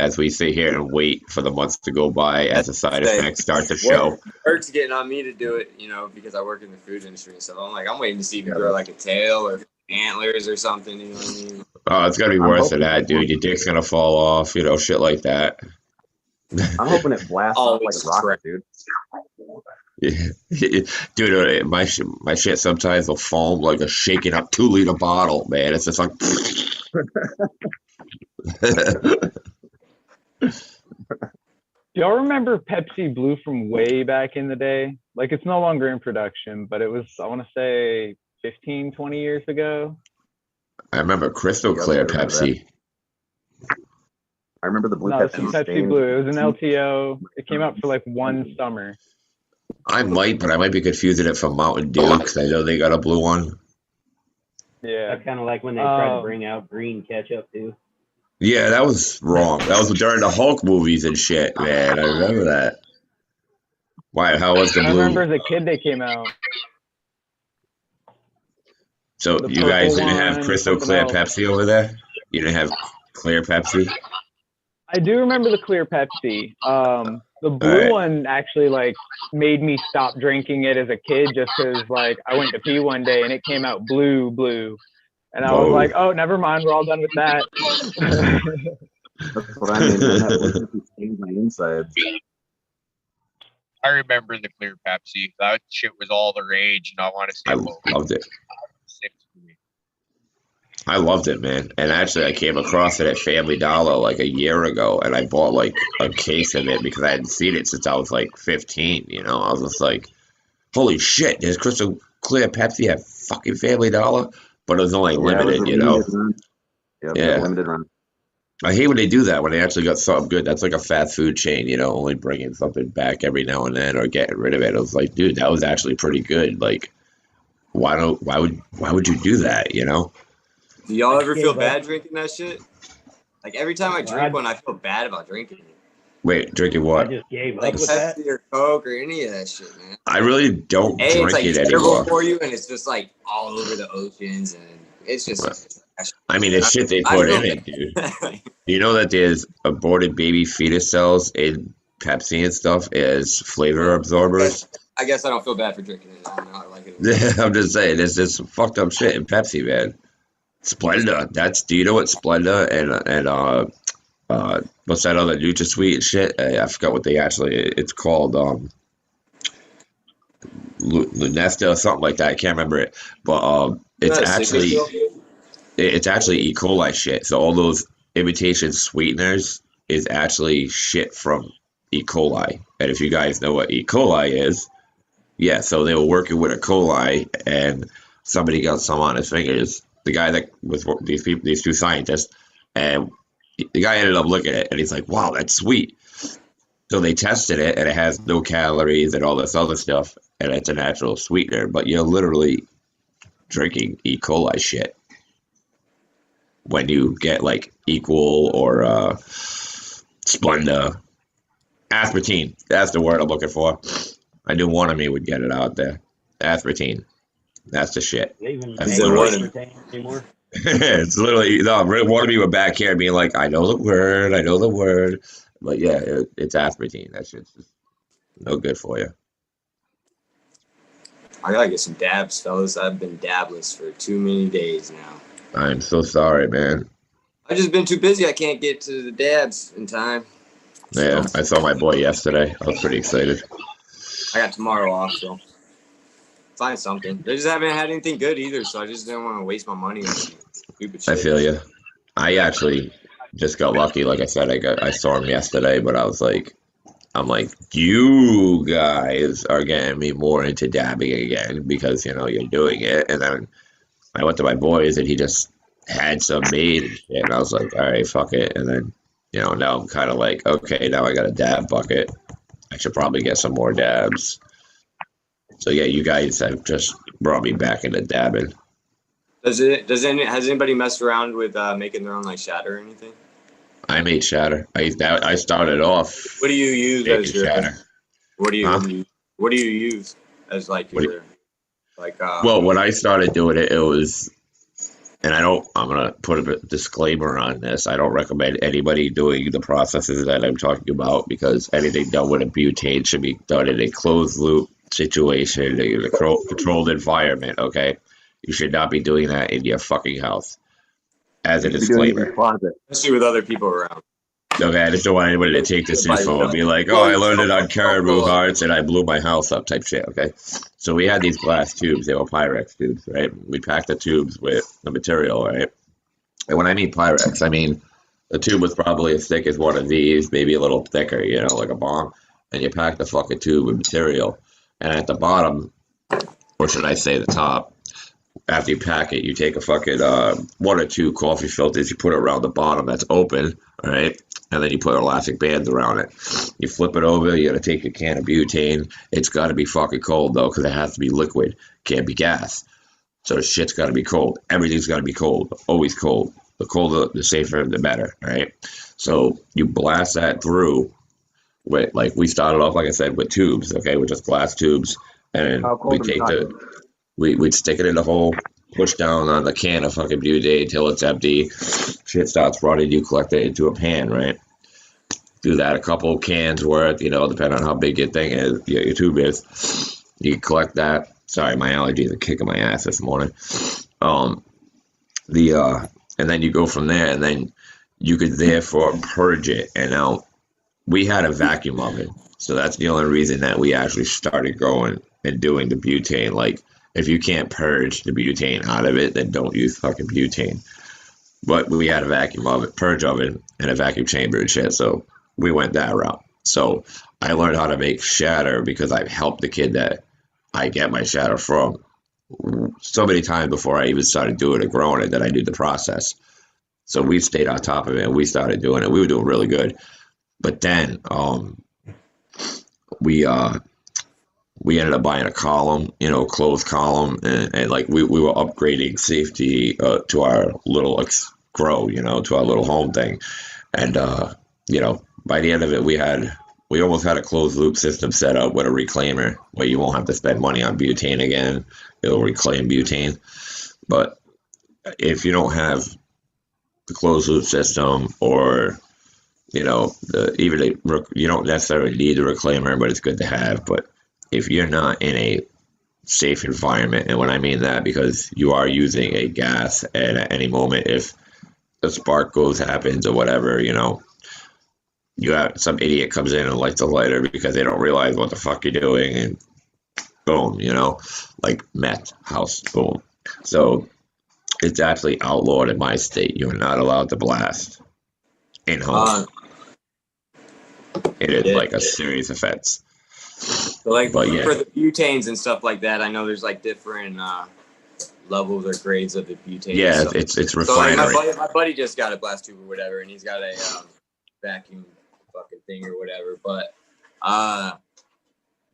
as we sit here and wait for the months to go by as the side effects start to show. Work's getting on me to do it, because I work in the food industry and stuff. I'm waiting to see if you grow like a tail or antlers or something. You know what I mean? Oh, it's gonna be worse than that, dude. Your dick's gonna fall off, shit like that. I'm hoping it blasts off like a rocket, dude. Yeah. Dude, my shit sometimes will foam like a shaking up 2-liter bottle, man. It's just like. Do y'all remember Pepsi Blue from way back in the day? Like, it's no longer in production, but it was, I want to say, 15, 20 years ago. I remember crystal clear Pepsi. I remember the blue Pepsi. Pepsi Blue. It was an LTO. It came out for like one summer. I might be confusing it from Mountain Dew because I know they got a blue one. Yeah. That's kind of like when they tried to bring out green ketchup, too. Yeah, that was wrong. That was during the Hulk movies and shit, man. I remember that. Why? How was the blue? I remember as a kid they came out. So you guys didn't have crystal clear Pepsi over there? You didn't have clear Pepsi? I do remember the clear Pepsi. The blue one actually like made me stop drinking it as a kid just because like I went to pee one day and it came out blue. And I was like, oh, never mind. We're all done with that. That's what I mean. That stained my insides. I remember the clear Pepsi. That shit was all the rage, and I want to say, I loved it. I loved it, man. And actually, I came across it at Family Dollar like a year ago, and I bought like a case of it because I hadn't seen it since I was like 15. I was just like, holy shit, there's crystal clear Pepsi at fucking Family Dollar? But it was only limited, Yeah, limited run. I hate when they do that, when they actually got something good. That's like a fast food chain, only bringing something back every now and then or getting rid of it. I was like, dude, that was actually pretty good. Like, why would you do that, Do y'all ever feel bad drinking that shit? Like every time I drink one, I feel bad about drinking it. Wait, drinking what? I just gave up like with Pepsi that. or Coke or any of that shit, man. I really don't drink it's like it terrible anymore. for you, and it's just like all over the oceans, and it's just. I mean, the shit they put in it, dude. You know that there's aborted baby fetus cells in Pepsi and stuff as flavor absorbers? I guess I don't feel bad for drinking it. I like it. I'm just saying, there's this fucked up shit in Pepsi, man. Splenda. Do you know what Splenda and what's that other NutraSweet and shit? I forgot what it's called. Lunesta or something like that. I can't remember it. But it's actually E. coli shit. So all those imitation sweeteners is actually shit from E. coli. And if you guys know what E. coli is, so they were working with a coli and somebody got some on his fingers. The guy that was these two scientists, and the guy ended up looking at it and he's like, wow, that's sweet. So they tested it and it has no calories and all this other stuff, and it's a natural sweetener, but you're literally drinking E. coli shit when you get like Equal or Splenda. Aspartame, that's the word I'm looking for. I knew one of me would get it out there. Aspartame. That's the shit. That's literally, anymore? it's literally, one of me were back here being like, I know the word. But yeah, it's aspartame. That shit's just no good for you. I gotta get some dabs, fellas. I've been dabless for too many days now. I'm so sorry, man. I've just been too busy. I can't get to the dabs in time. Yeah, I saw my boy yesterday. I was pretty excited. I got tomorrow off, so find something. They just haven't had anything good either, so I just didn't want to waste my money on stupid shit. I feel you. I actually just got lucky. Like I said, I saw him yesterday, but I'm like, you guys are getting me more into dabbing again because, you're doing it. And then I went to my boys and he just had some made and shit. And I was like, all right, fuck it. And then, now I'm kind of like, okay, now I got a dab bucket. I should probably get some more dabs. So yeah, you guys have just brought me back into dabbing. Has anybody messed around with making their own like shatter or anything? I made shatter. I started off. What do you use as your shatter? What do you use as like your like? Well, when I started doing it, it was and I'm going to put a disclaimer on this. I don't recommend anybody doing the processes that I'm talking about because anything done with a butane should be done in a closed loop situation, in a controlled environment, okay? You should not be doing that in your fucking house. As a disclaimer. Especially with other people around. Okay, I just don't want anybody to take this info and be like, oh, I learned it on Cariboo Hart and I blew my house up type shit, okay? So we had these glass tubes. They were Pyrex tubes, right? We packed the tubes with the material, right? And when I mean Pyrex, I mean the tube was probably as thick as one of these, maybe a little thicker, you know, like a bomb. And you pack the fucking tube with material. And at the bottom, or should I say the top, after you pack it, you take a fucking 1 or 2 coffee filters, you put it around the bottom that's open, right? And then you put elastic bands around it. You flip it over, you gotta take your can of butane. It's gotta be fucking cold though, because it has to be liquid. Can't be gas. So the shit's gotta be cold. Everything's gotta be cold. Always cold. The colder, the safer, the better, right? So you blast that through with, like, we started off, like I said, with tubes, okay, with just glass tubes. And we take we'd stick it in the hole, push down on the can of fucking butane until it's empty. Shit starts running, you collect it into a pan, right? Do that a couple cans worth, you know, depending on how big your thing is, your tube is. You collect that. Sorry, my allergies are kicking my ass this morning. And then you go from there, and then you could therefore purge it. And now we had a vacuum oven, so that's the only reason that we actually started going and doing the butane. Like, if you can't purge the butane out of it, then don't use fucking butane. But we had a vacuum oven, purge oven, and a vacuum chamber and shit, so we went that route. So I learned how to make shatter because I've helped the kid that I get my shatter from so many times before I even started doing it, growing it, that I knew the process. So we stayed on top of it, and we started doing it. We were doing really good. But then we ended up buying a column, you know, closed column, and like we were upgrading safety to our little grow, you know, to our little home thing. And you know, by the end of it, we almost had a closed loop system set up with a reclaimer where you won't have to spend money on butane again. It'll reclaim butane. But if you don't have the closed loop system, or you know, you don't necessarily need the reclaimer, but it's good to have. But if you're not in a safe environment, and when I mean that, because you are using a gas, and at any moment, if a spark happens or whatever, you know, you have some idiot comes in and lights a lighter because they don't realize what the fuck you're doing, and boom, you know, like meth house, boom. So it's actually outlawed in my state. You're not allowed to blast in home. It is like a serious offense. So like for the butanes and stuff like that, I know there's like different levels or grades of the butane. Yeah, it's refinery. So like my buddy just got a blast tube or whatever, and he's got a vacuum fucking thing or whatever. But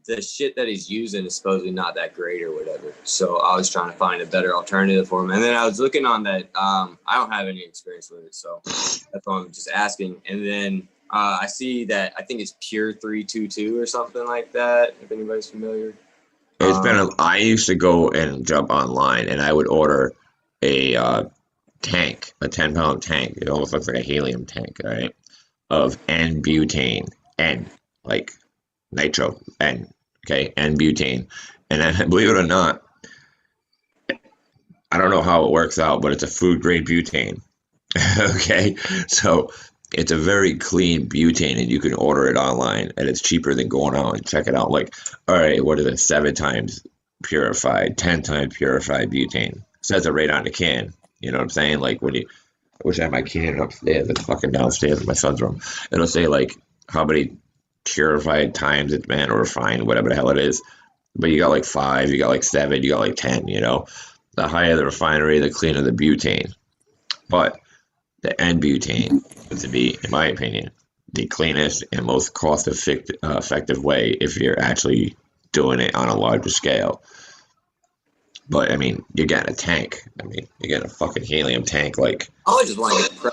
the shit that he's using is supposedly not that great or whatever. So I was trying to find a better alternative for him. And then I was looking on that. I don't have any experience with it, so that's why I'm just asking. And then I see that I think it's Pure 322 or something like that, if anybody's familiar. I used to go and jump online, and I would order a tank, a 10-pound tank. It almost looks like a helium tank, right? Of Nbutane, N, like nitro, N, okay, Nbutane. And then, believe it or not, I don't know how it works out, but it's a food grade butane. Okay, so it's a very clean butane, and you can order it online, and it's cheaper than going out and check it out. Like, all right, what is it? 7 times purified, 10 times purified butane. It says it right on the can. You know what I'm saying? Like, when you, I wish I had my can upstairs. It's fucking downstairs in my son's room. It'll say like how many purified times it's been, or refined, whatever the hell it is. But you got like 5, you got like 7, you got like 10. You know, the higher the refinery, the cleaner the butane. But the N-butane is to be, in my opinion, the cleanest and most cost-effective way if you're actually doing it on a larger scale. But I mean, you're getting a tank. I mean, you're getting a fucking helium tank, like I just want to get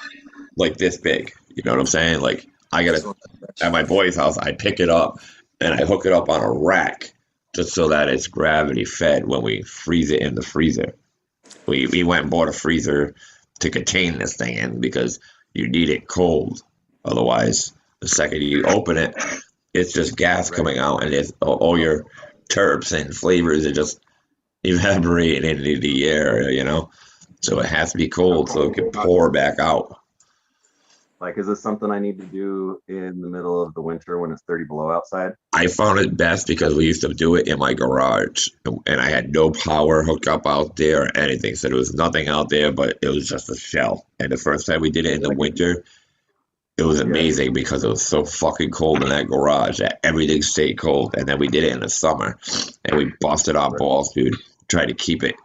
like this big. You know what I'm saying? Like, I gotta, at my boy's house, I pick it up and I hook it up on a rack just so that it's gravity fed when we freeze it in the freezer. we went and bought a freezer to contain this thing in because you need it cold. Otherwise, the second you open it, it's just gas coming out, and it's all your terps and flavors are just evaporating into the air, you know? So it has to be cold so it can pour back out. Like, is this something I need to do in the middle of the winter when it's 30 below outside? I found it best because we used to do it in my garage, and I had no power hooked up out there or anything, so there was nothing out there, but it was just a shell. And the first time we did it in the winter, it was amazing because it was so fucking cold in that garage that everything stayed cold. And then we did it in the summer, and we busted our balls, dude, trying to keep it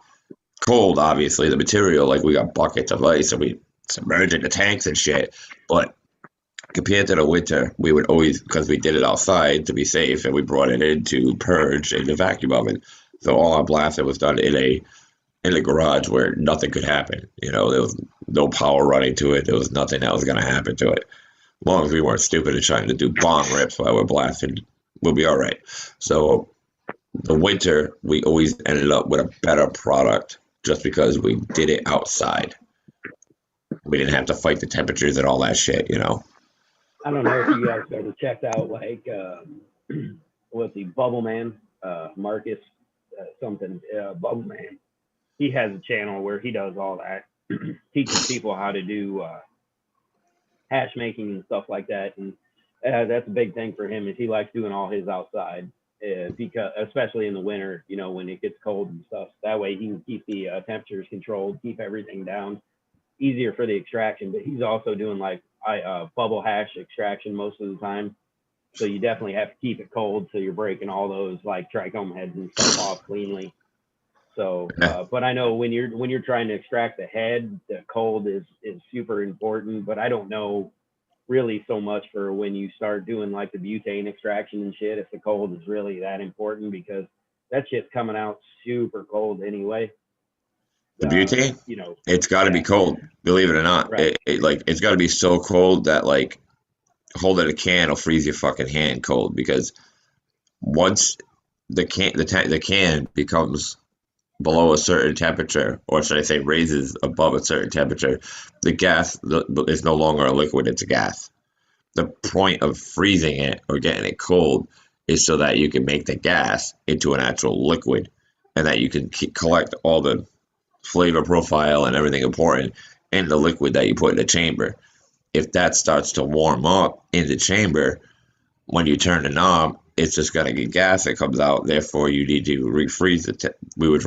cold. Obviously, the material, like we got buckets of ice and we submerged in the tanks and shit, but compared to the winter, we would always, because we did it outside to be safe, and we brought it into Purge in the vacuum oven. So all our blasting was done in a garage where nothing could happen. You know, there was no power running to it. There was nothing that was going to happen to it. As long as we weren't stupid and trying to do bong rips while we're blasting, we'll be all right. So the winter, we always ended up with a better product just because we did it outside. We didn't have to fight the temperatures and all that shit, you know. I don't know if you guys ever checked out like what's he, Bubble Man, Marcus something, Bubble Man. He has a channel where he does all that, teaches people how to do hash making and stuff like that. And that's a big thing for him is he likes doing all his outside because especially in the winter, you know, when it gets cold and stuff. That way he can keep the temperatures controlled, keep everything down, easier for the extraction. But he's also doing like bubble hash extraction most of the time. So you definitely have to keep it cold so you're breaking all those like trichome heads and stuff off cleanly. So, but I know when you're trying to extract the head, the cold is super important. But I don't know really so much for when you start doing like the butane extraction and shit, if the cold is really that important because that shit's coming out super cold anyway. The butane, you know, it's got to be cold. Believe it or not, right. It's got to be so cold that like holding a can will freeze your fucking hand cold because once the can becomes below a certain temperature, or should I say raises above a certain temperature, the gas is no longer a liquid, it's a gas. The point of freezing it or getting it cold is so that you can make the gas into an actual liquid and that you can collect all the flavor profile and everything important in the liquid that you put in the chamber. If that starts to warm up in the chamber, when you turn the knob, it's just going to get gas that comes out. Therefore, you need to refreeze it. We would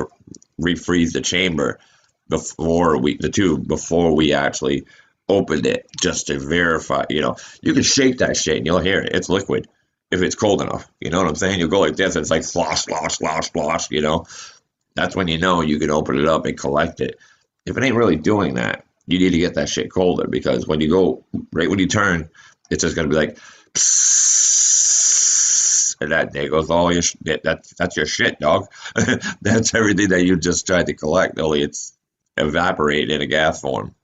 refreeze the chamber before we actually opened it, just to verify. You know, you can shake that shit and you'll hear it. It's liquid if it's cold enough. You know what I'm saying? You'll go like this, and it's like slosh, slosh, slosh, slosh. You know, that's when you know you can open it up and collect it. If it ain't really doing that, you need to get that shit colder because when you go right when you turn, it's just gonna be like. And that there goes all your that's your shit, dog. That's everything that you just tried to collect, only it's evaporated in a gas form.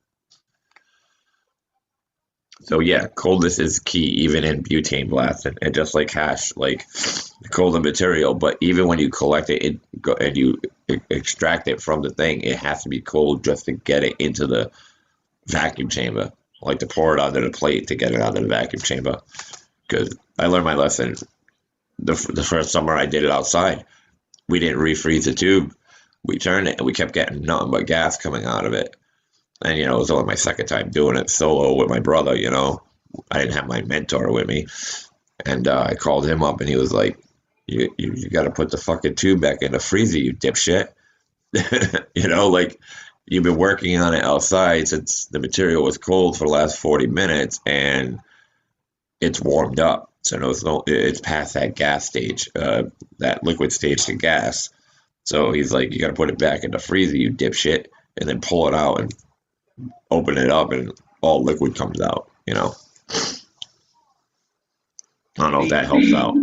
So yeah, coldness is key even in butane blasting, and just like hash, like colder material. But even when you collect it and you extract it from the thing, it has to be cold just to get it into the vacuum chamber, like to pour it onto the plate to get it out of the vacuum chamber. Because I learned my lesson the first summer I did it outside. We didn't refreeze the tube. We turned it and we kept getting nothing but gas coming out of it. And, you know, it was only my second time doing it solo with my brother, you know. I didn't have my mentor with me. And I called him up and he was like, you got to put the fucking tube back in the freezer, you dipshit. You know, like, you've been working on it outside since the material was cold for the last 40 minutes and it's warmed up. So it's past that gas stage, that liquid stage to gas. So he's like, you got to put it back in the freezer, you dipshit, and then pull it out and open it up, and all liquid comes out. You know. I don't know if that helps out.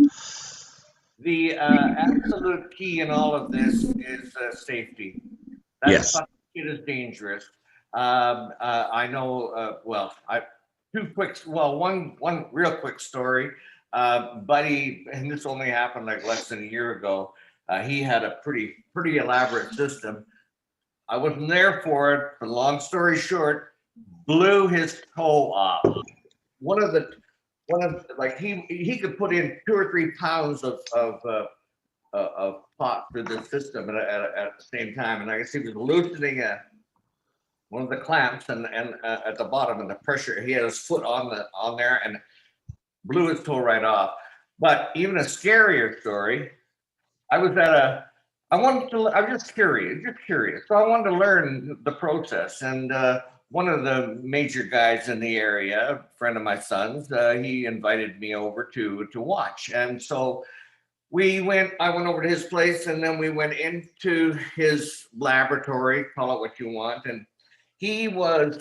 The absolute key in all of this is safety. That yes. fucking shit is dangerous. I know. One real quick story. Buddy, and this only happened like less than a year ago. He had a pretty elaborate system. I wasn't there for it, but long story short, blew his toe off. One of like he could put in 2 or 3 pounds of pot through the system at the same time, and I guess he was loosening one of the clamps and at the bottom, and the pressure, he had his foot on there and blew his toe right off. But even a scarier story, I was just curious. So I wanted to learn the process, and one of the major guys in the area, a friend of my son's, he invited me over to watch. And so I went over to his place, and then we went into his laboratory, call it what you want. And he was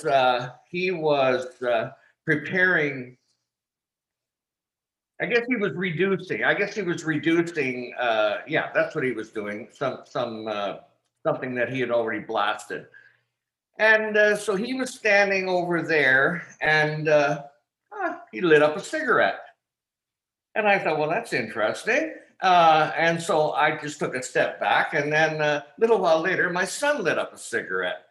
preparing, I guess he was reducing, yeah, that's what he was doing, something that he had already blasted. And so he was standing over there, and he lit up a cigarette. And I thought, well, that's interesting. And so I just took a step back, and then a little while later, my son lit up a cigarette.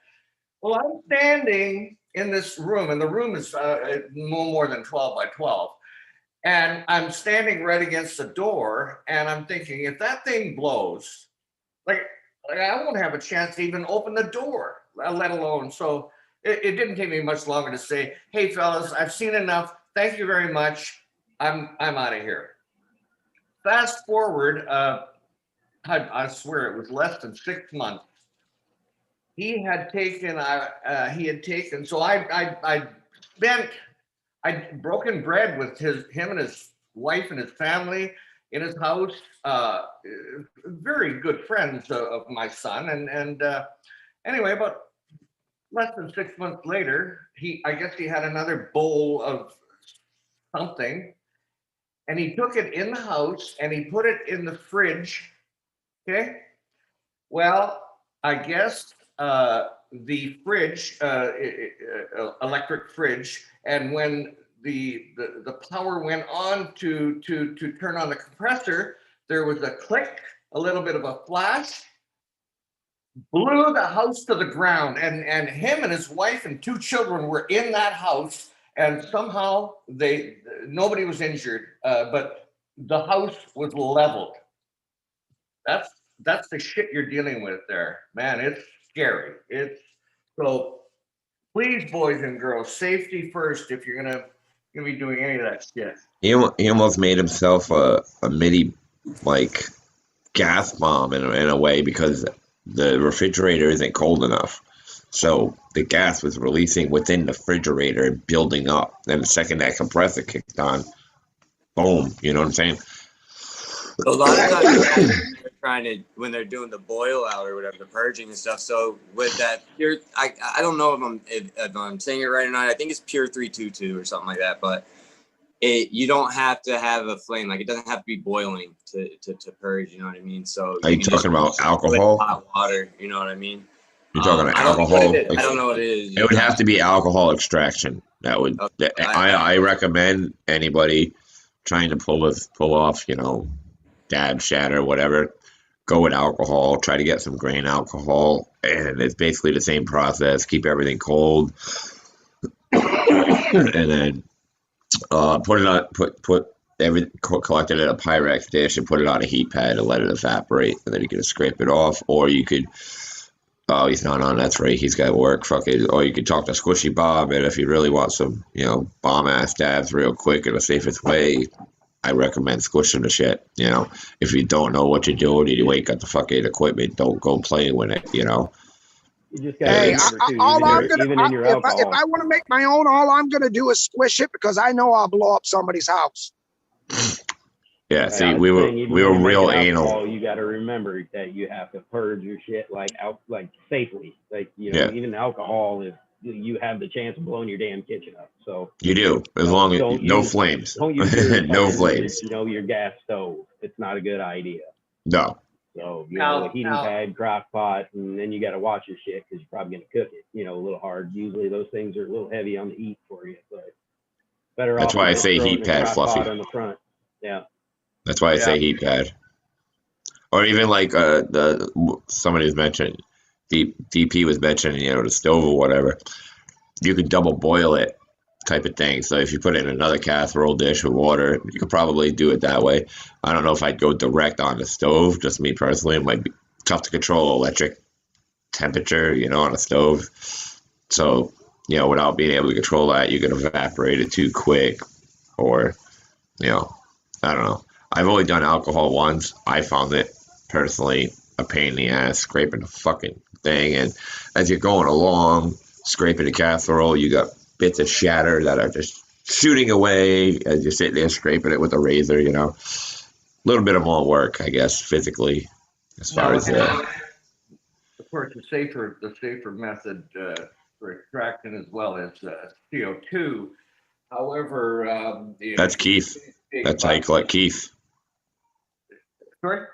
Well, I'm standing in this room, and the room is no more than 12 by 12. And I'm standing right against the door, and I'm thinking, if that thing blows, like I won't have a chance to even open the door, let alone. So it didn't take me much longer to say, hey, fellas, I've seen enough. Thank you very much. I'm out of here. Fast forward, I swear it was less than 6 months. He had taken, so I'd broken bread with him and his wife and his family in his house, very good friends of my son. And anyway, about less than 6 months later, I guess he had another bowl of something, and he took it in the house and he put it in the fridge. Okay. Well, I guess the fridge, electric fridge, and when the power went on to turn on the compressor, there was a click, a little bit of a flash, blew the house to the ground, and him and his wife and 2 children were in that house, and somehow nobody was injured, but the house was leveled. That's the shit you're dealing with there, man. It's scary. So please, boys and girls, safety first if you're gonna be doing any of that shit. He almost made himself a mini like gas bomb in a way, because the refrigerator isn't cold enough. So the gas was releasing within the refrigerator and building up. Then the second that compressor kicked on, boom, you know what I'm saying? So a lot of times they're trying to, when they're doing the boil out or whatever, the purging and stuff. So with that pure, I don't know if I'm saying it right or not. I think it's pure 322 or something like that. But you don't have to have a flame. Like, it doesn't have to be boiling to purge. You know what I mean? So are you talking about alcohol? Hot water. You know what I mean? You're talking about alcohol. I don't know what it is. It would have to be alcohol extraction. That would. Okay. I recommend anybody trying to pull off, dab, shatter, whatever, go with alcohol. Try to get some grain alcohol, and it's basically the same process. Keep everything cold, and then put it on. Put everything collected in a Pyrex dish and put it on a heat pad and let it evaporate, and then you can scrape it off, or you could. Oh, he's not on. That's right. He's got work. Fuck it. Or you could talk to Squishy Bob, and if you really want some, bomb ass dabs real quick in the safest way, I recommend squishing the shit. If you don't know what you're doing and you ain't got the fucking equipment, don't go playing with it. You just got hey, all I'm gonna, even in your alcohol. If I want to make my own, all I'm gonna do is squish it, because I know I'll blow up somebody's house. Yeah, see, we were real anal. You got to remember that you have to purge your shit like safely. Even alcohol, if you have the chance of blowing your damn kitchen up. So you do, as long as no flames. Don't use no flames. Your gas stove. It's not a good idea. No. So a heating pad, crock pot, and then you got to watch your shit, because you're probably gonna cook it. A little hard. Usually those things are a little heavy on the heat for you, but better. That's why I say heat pad, Fluffy. On the front. Yeah. That's why I say heat pad. Or even like somebody's mentioned, DP was mentioning, the stove or whatever, you could double boil it type of thing. So if you put it in another casserole dish with water, you could probably do it that way. I don't know if I'd go direct on the stove. Just me personally, it might be tough to control electric temperature, on a stove. So, without being able to control that, you can evaporate it too quick, or, I don't know. I've only done alcohol once. I found it personally a pain in the ass scraping the fucking thing, and as you're going along scraping the casserole, you got bits of shatter that are just shooting away as you're sitting there scraping it with a razor. A little bit of more work, I guess, physically, as far as of course, the safer method for extraction as well as CO2. However, that's keef. That's how you collect keef. Sorry?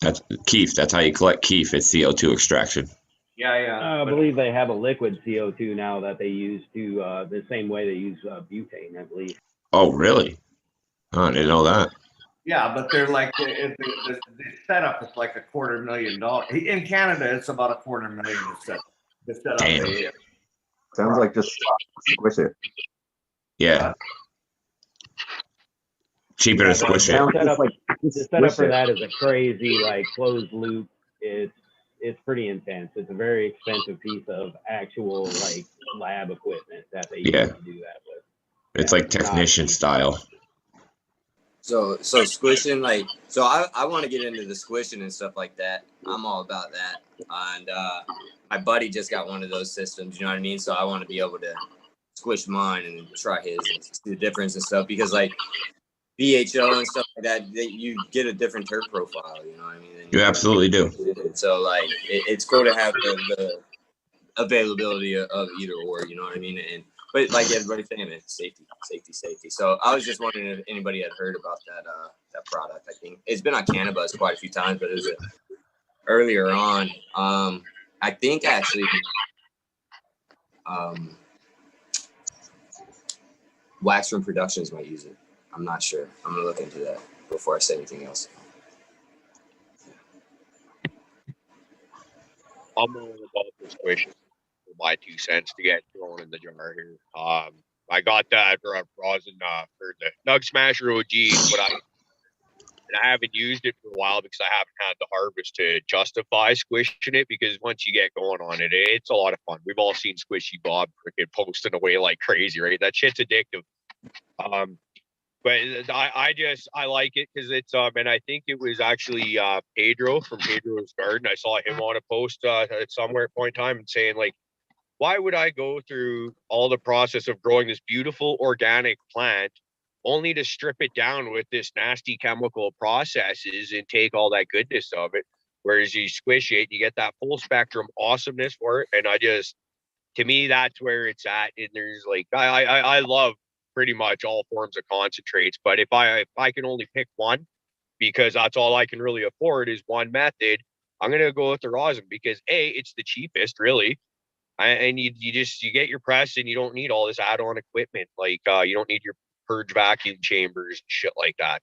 That's keef. That's how you collect keef. It's CO2 extraction. Yeah. I believe they have a liquid CO2 now that they use to the same way they use butane, I believe. Oh, really? Oh, I didn't know that. Yeah, but they're like the setup is like $250,000. In Canada, it's about $250,000 to set up Damn. Sounds like just squish it. Yeah. Cheaper to squish it. The setup for that is a crazy closed loop. It's pretty intense. It's a very expensive piece of actual lab equipment that they use to do that with. It's like technician style. So squishing, I want to get into the squishing and stuff like that. I'm all about that. And my buddy just got one of those systems, you know what I mean? So I want to be able to squish mine and try his and see the difference and stuff, because BHO and stuff like that, you get a different turf profile, you know what I mean? You absolutely do. So it's cool to have the availability of either or, you know what I mean? But like everybody's saying, it's safety. So I was just wondering if anybody had heard about that product. I think it's been on Cannabis quite a few times, but it was earlier on. I think actually Wax Room Productions might use it. I'm not sure. I'm gonna look into that before I say anything else. I'm all about the squishing for my 2 cents to get thrown in the jar here. I got that rosin for the Nug Smasher OG, but I haven't used it for a while because I haven't had the harvest to justify squishing it, because once you get going on it, it's a lot of fun. We've all seen Squishy Bob freaking posting away like crazy, right? That shit's addictive. But I like it because it's and I think it was actually Pedro from Pedro's Garden. I saw him on a post at somewhere point in time and saying why would I go through all the process of growing this beautiful organic plant only to strip it down with this nasty chemical processes and take all that goodness of it? Whereas you squish it, you get that full spectrum awesomeness for it. And to me, that's where it's at. And there's I love pretty much all forms of concentrates, but if I can only pick one, because that's all I can really afford is one method, I'm gonna go with the rosin, because it's the cheapest really, and you get your press, and you don't need all this add-on equipment you don't need your purge vacuum chambers and shit like that.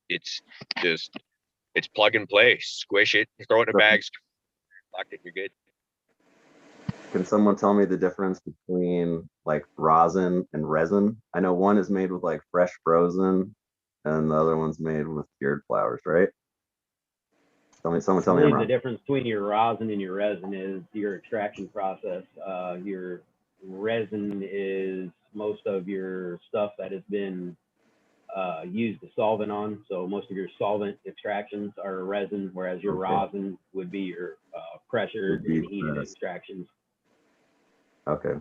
It's plug and play, squish it, throw it in a bag, you're good. Can someone tell me the difference between rosin and resin? I know one is made with fresh frozen, and the other one's made with cured flowers, right? Someone tell me I'm wrong. The difference between your rosin and your resin is your extraction process. Your resin is most of your stuff that has been used the solvent on. So most of your solvent extractions are resin, whereas your rosin would be your pressured and heated extractions. Okay,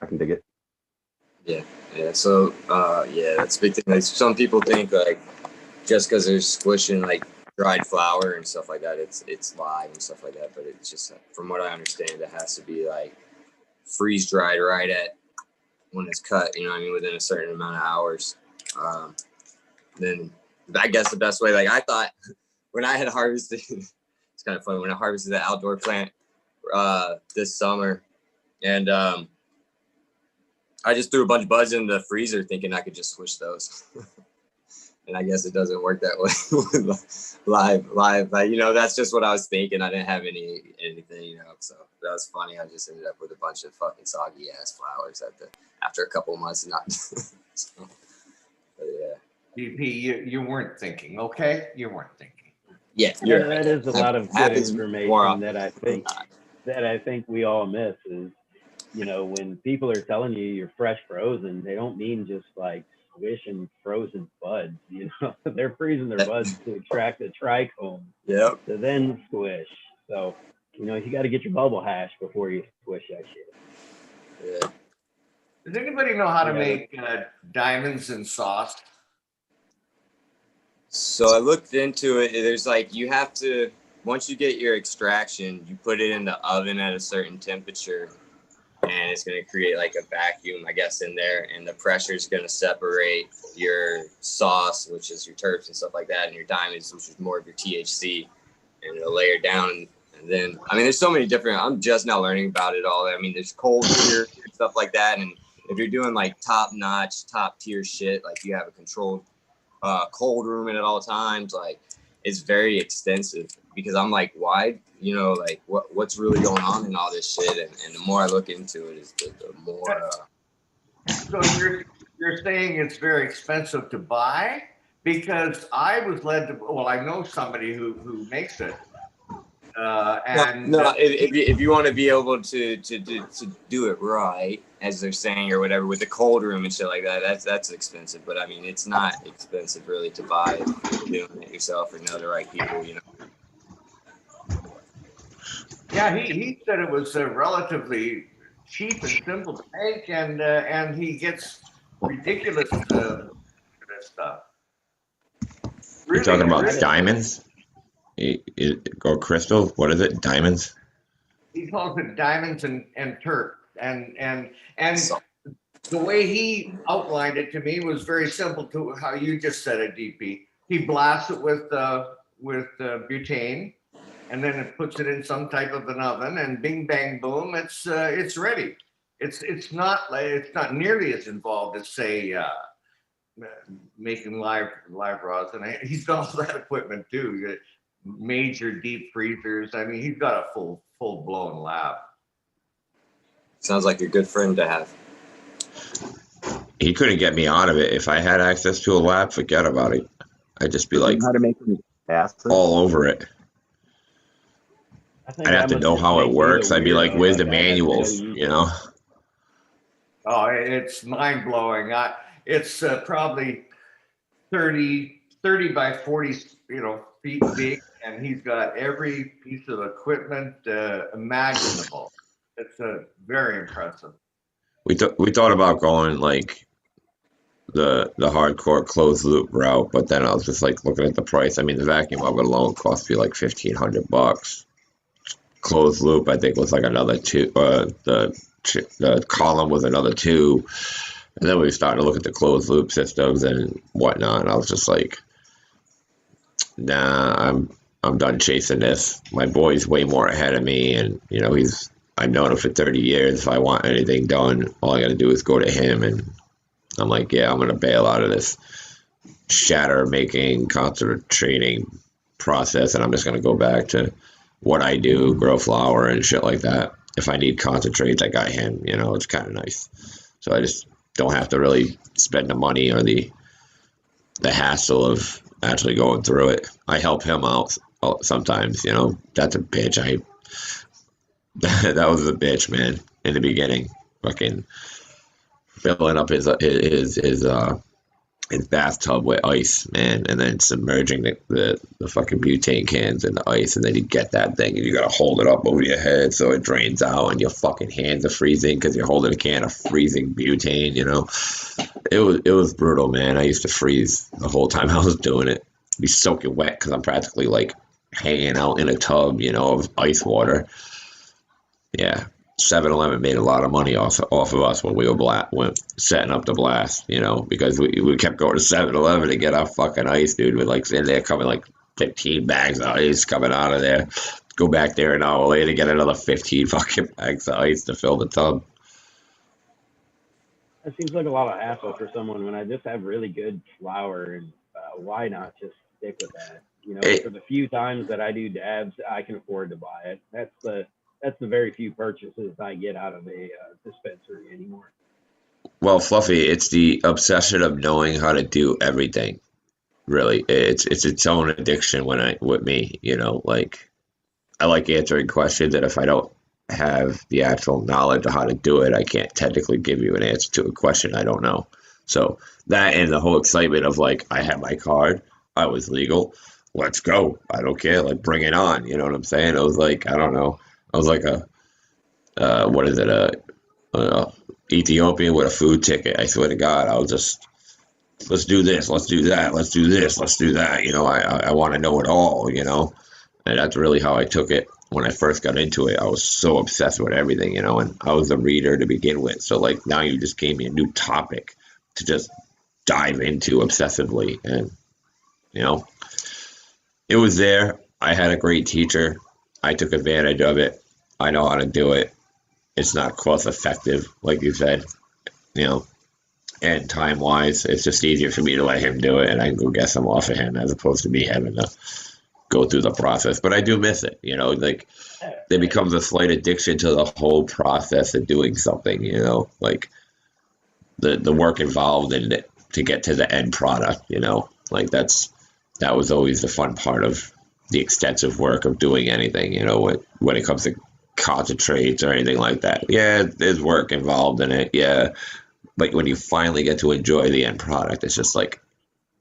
I can dig it. Yeah. So that's a big thing. Some people think just because they're squishing dried flour and stuff like that, it's live and stuff like that. But it's just from what I understand, it has to be freeze dried right at when it's cut. You know what I mean, within a certain amount of hours. Then I guess the best way, I thought when I had harvested, it's kind of funny when I harvested the outdoor plant this summer. And I just threw a bunch of buds in the freezer thinking I could just squish those. And I guess it doesn't work that way with live. But, you know, that's just what I was thinking. I didn't have anything, you know, so that was funny. I just ended up with a bunch of fucking soggy ass flowers after a couple of months. Not, so, but yeah. DP, you weren't thinking, okay? You weren't thinking. Yeah, that is a lot of good information that I think we all miss is, you know, when people are telling you you're fresh frozen, they don't mean just like squishing frozen buds, you know. They're freezing their buds to extract the trichome to then squish. So, you know, you got to get your bubble hash before you squish that shit. Yeah. Does anybody know how to make diamonds in sauce? So I looked into it. There's like, you have to, once you get your extraction, you put it in the oven at a certain temperature, and it's going to create like a vacuum, I guess, in there. And the pressure is going to separate your sauce, which is your terps and stuff like that, and your diamonds, which is more of your THC, and it'll layer down. And then, I mean, there's so many different, I'm just now learning about it all. I mean, there's cold tier and stuff like that. And if you're doing like top notch, top tier shit, like you have a controlled cold room in at all times, like it's very extensive, because I'm like, why, you know, like what's really going on in all this shit, and the more I look into it, is the more So you're saying it's very expensive to buy? Because I was led to, well, I know somebody who makes it, and if you want to be able to do it right, as they're saying, or whatever, with the cold room and shit like that, that's expensive. But I mean, it's not expensive really to buy if you're doing it yourself or know the right people, you know. Yeah, he said it was relatively cheap and simple to make, and he gets ridiculous stuff. You're talking about diamonds? Or crystals? What is it? Diamonds? He calls it diamonds and terp. And the way he outlined it to me was very simple to how you just said it, DP. He blasts it with butane, and then it puts it in some type of an oven, and bing bang boom, it's ready. It's not nearly as involved as, say, making live rosin. He's got all that equipment too. Major deep freezers. I mean, he's got a full blown lab. Sounds like a good friend to have. He couldn't get me out of it. If I had access to a lab, forget about it. I'd just be like How to make them faster? all over it. I'd have to know how it works. I'd be like, where's the manuals, you know? Oh, it's mind blowing. It's probably 30 by 40, feet big, and he's got every piece of equipment imaginable. It's very impressive. We thought about going like the hardcore closed loop route, but then I was just like looking at the price. I mean, the vacuum oven alone cost me like $1,500. Closed loop, I think, was like another $2. The column was another $2, and then we started to look at the closed loop systems and whatnot. And I was just like, nah, I'm done chasing this. My boy's way more ahead of me, and you know I've known him for 30 years. If I want anything done, all I got to do is go to him. And I'm like, yeah, I'm gonna bail out of this shatter making, concentrating process, and I'm just gonna go back to what I do, grow flower and shit like that. If I need concentrates, I got him. You know, it's kind of nice. So I just don't have to really spend the money or the hassle of actually going through it. I help him out sometimes, you know. That's a bitch. That was a bitch, man, in the beginning. Fucking filling up his bathtub with ice, man, and then submerging the fucking butane cans in the ice, and then you get that thing and you gotta hold it up over your head so it drains out, and your fucking hands are freezing because you're holding a can of freezing butane, you know. It was brutal, man. I used to freeze the whole time I was doing it. Be soaking wet because I'm practically like hanging out in a tub, you know, of ice water. Yeah. 7-Eleven made a lot of money off of us when we were setting up the blast, you know, because we kept going to 7-Eleven to get our fucking ice, dude. With like in there coming like 15 bags of ice coming out of there. Go back there an hour later, get another 15 fucking bags of ice to fill the tub. That seems like a lot of hassle for someone when I just have really good flour and why not just stick with that? You know, It, for the few times that I do dabs, I can afford to buy it. That's the very few purchases I get out of a dispensary anymore. well, Fluffy, it's the obsession of knowing how to do everything. Really, it's its own addiction with me. You know, like I like answering questions, and if I don't have the actual knowledge of how to do it, I can't technically give you an answer to a question I don't know. So that and the whole excitement of like, I have my card, I was legal, let's go. I don't care, like bring it on. You know what I'm saying? I was like, I don't know, I was like what is it, a Ethiopian with a food ticket. I swear to God, I was just let's do this, let's do that, let's do this, let's do that. You know, I want to know it all. You know, and that's really how I took it when I first got into it. I was so obsessed with everything, you know, and I was a reader to begin with. So like now you just gave me a new topic to just dive into obsessively. And, you know, it was there. I had a great teacher. I took advantage of it. I know how to do it. It's not cost effective, like you said, you know, and time wise, it's just easier for me to let him do it and I can go get some off of him as opposed to me having to go through the process. But I do miss it, you know, like there becomes a slight addiction to the whole process of doing something, you know, like the work involved in it to get to the end product, you know, like that was always the fun part of the extensive work of doing anything, you know, when it comes to concentrates or anything like that. Yeah, there's work involved in it, yeah, but when you finally get to enjoy the end product, it's just like,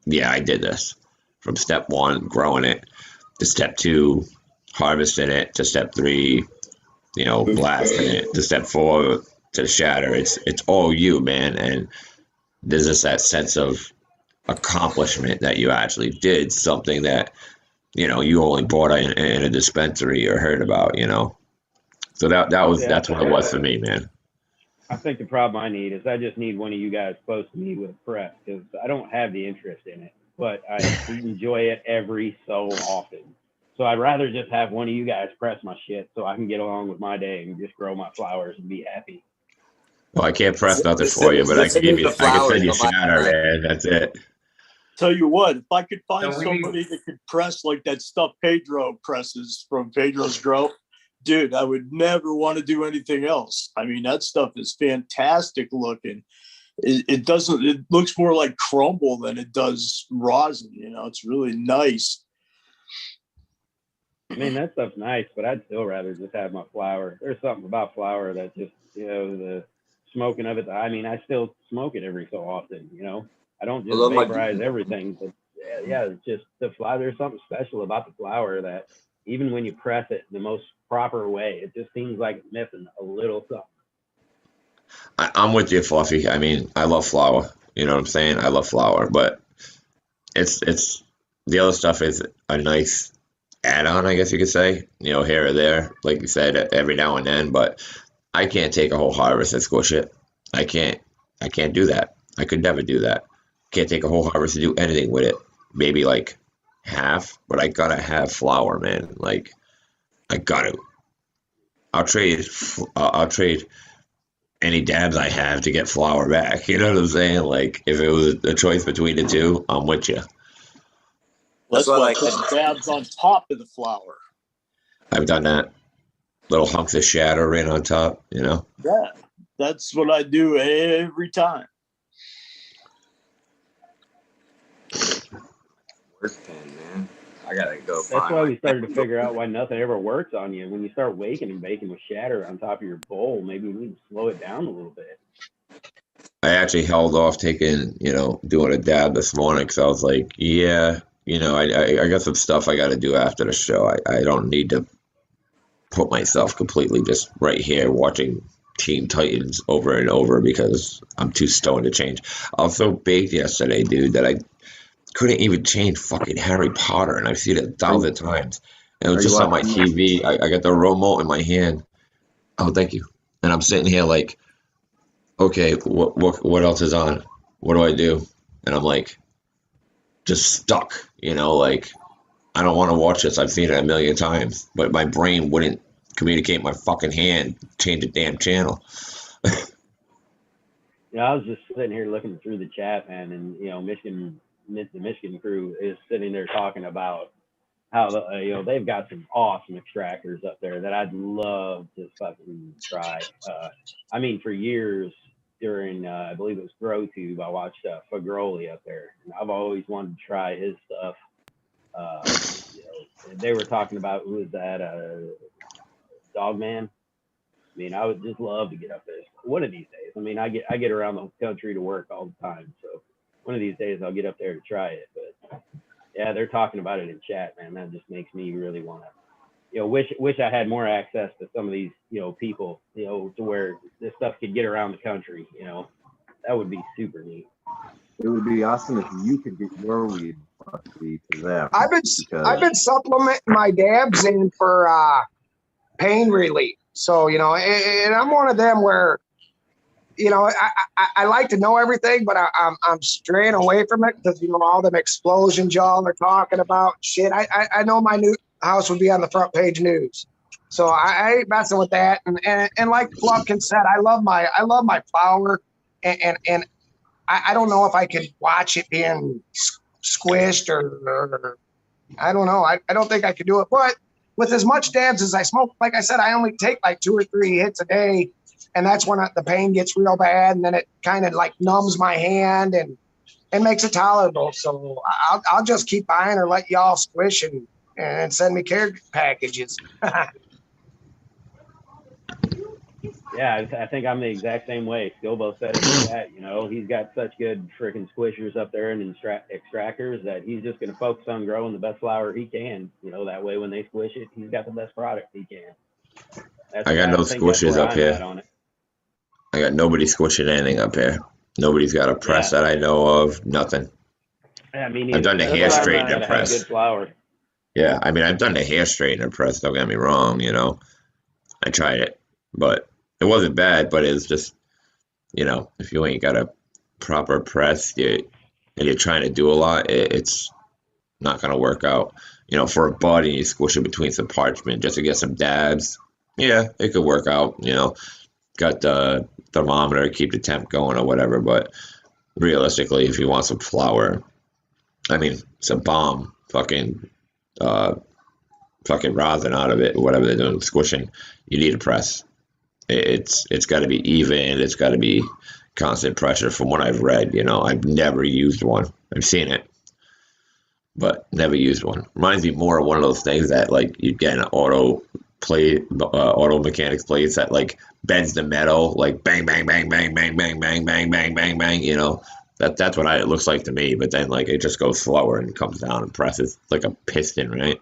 yeah, I did this from step one, growing it, to step two, harvesting it, to step three, you know, blasting it, to step four, to the shatter. It's all you, man. And there's just that sense of accomplishment that you actually did something that, you know, you only bought in a dispensary or heard about, you know. So that's what it was for me, man. I think the problem I need is I just need one of you guys close to me with a press because I don't have the interest in it, but I enjoy it every so often. So I'd rather just have one of you guys press my shit so I can get along with my day and just grow my flowers and be happy. Well, I can't press nothing for you, but I can send you shatter, man. That's it. Tell you what, if I could find somebody that could press like that stuff Pedro presses from Pedro's Grow, dude, I would never want to do anything else. I mean, that stuff is fantastic looking. It looks more like crumble than it does rosin, you know, it's really nice. I mean, that stuff's nice, but I'd still rather just have my flower. There's something about flower that just, you know, the smoking of it. I mean, I still smoke it every so often, you know. I don't just vaporize everything, but yeah, it's just the flower. There's something special about the flower that even when you press it the most proper way, it just seems like it's missing a little something. I'm with you, Fluffy. I mean, I love flower. You know what I'm saying? I love flower, but it's the other stuff is a nice add-on, I guess you could say. You know, here or there, like you said, every now and then. But I can't take a whole harvest and squish it. I can't do that. I could never do that. Can't take a whole harvest and do anything with it. Maybe like half, but I gotta have flower, man. Like I got to. I'll trade any dabs I have to get flower back. You know what I'm saying? Like if it was a choice between the two, I'm with you. That's why I put dabs on top of the flower. I've done that. Little hunks of shatter in on top, you know? Yeah, that's what I do every time. Work pen, man. I gotta go. That's why we started to figure out why nothing ever works on you. When you start waking and baking with shatter on top of your bowl, maybe we need to slow it down a little bit. I actually held off taking, you know, doing a dab this morning because I was like, yeah, you know, I got some stuff I got to do after the show. I don't need to put myself completely just right here watching Teen Titans over and over because I'm too stoned to change. I was so baked yesterday, dude, that I couldn't even change fucking Harry Potter, and I've seen it 1,000 times. And it was just on my TV. I got the remote in my hand. Oh, thank you. And I'm sitting here like, okay, what else is on? What do I do? And I'm like, just stuck, you know, like, I don't want to watch this. I've seen it a million times, but my brain wouldn't communicate my fucking hand, change the damn channel. Yeah, I was just sitting here looking through the chat, man, and, you know, Michigan Michigan crew is sitting there talking about how they've got some awesome extractors up there that I'd love to fucking try. I mean, for years during I believe it was GrowTube, I watched Fagroli up there, and I've always wanted to try his stuff. They were talking about, who was that? Dogman. I mean, I would just love to get up there one of these days. I mean, I get around the country to work all the time, so one of these days I'll get up there to try it. But yeah, they're talking about it in chat, man. That just makes me really want to, wish I had more access to some of these, people, to where this stuff could get around the country. That would be super neat. It would be awesome if you could get your weed to them. I've been supplementing my dabs in for pain relief. So, and I'm one of them where, I like to know everything, but I'm straying away from it because, all them explosions y'all are talking about. Shit, I know my new house would be on the front page news. So I ain't messing with that. And like Plumpkin said, I love my flower, and I don't know if I could watch it being squished or I don't know. I don't think I could do it. But with as much dabs as I smoke, like I said, I only take like 2 or 3 hits a day. And that's when the pain gets real bad. And then it kind of like numbs my hand and makes it tolerable. So I'll just keep buying or let y'all squish and send me care packages. Yeah, I think I'm the exact same way. Skilbo said it like that, he's got such good freaking squishers up there and extractors that he's just going to focus on growing the best flower he can. That way when they squish it, he's got the best product he can. I got no squishers up here. I got nobody squishing anything up here. Nobody's got a press that I know of. Nothing. Yeah, me I've done the hair straightener press. Good flower. Yeah, I mean, I've done the hair straightener press. Don't get me wrong. I tried it, but it wasn't bad. But it's just, if you ain't got a proper press, and you're trying to do a lot, it's not gonna work out. For a bud, and you squish it between some parchment just to get some dabs. Yeah, it could work out. Got the thermometer, keep the temp going or whatever. But realistically, if you want some flour, I mean, some bomb fucking rosin out of it, or whatever they're doing, squishing, you need a press. It's got to be even. It's got to be constant pressure. From what I've read, I've never used one. I've seen it, but never used one. Reminds me more of one of those things that like you get an auto mechanics plates that like bends the metal, like bang bang bang bang bang bang bang bang bang bang bang. That's what it looks like to me. But then like it just goes slower and comes down and presses like a piston, right?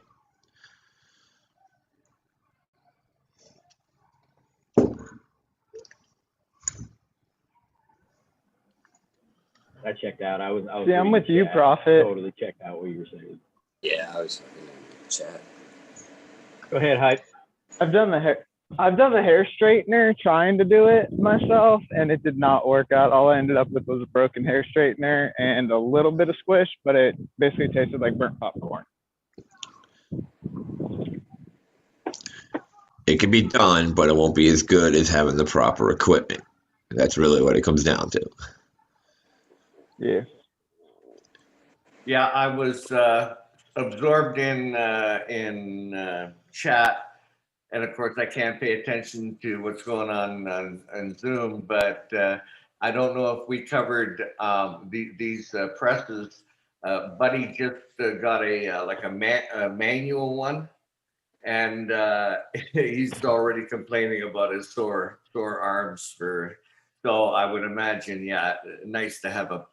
I checked out. I was See, I'm with you, Prophet. Totally checked out what you were saying. Yeah, I was in the chat. Go ahead, Hype. I've done the hair straightener trying to do it myself, and it did not work out. All I ended up with was a broken hair straightener and a little bit of squish, but it basically tasted like burnt popcorn. It can be done, but it won't be as good as having the proper equipment. That's really what it comes down to. Yeah. Yeah, I was absorbed in chat, and of course I can't pay attention to what's going on Zoom. But I don't know if we covered these presses. Buddy just got a manual one, and he's already complaining about his sore arms. So I would imagine, yeah, nice to have a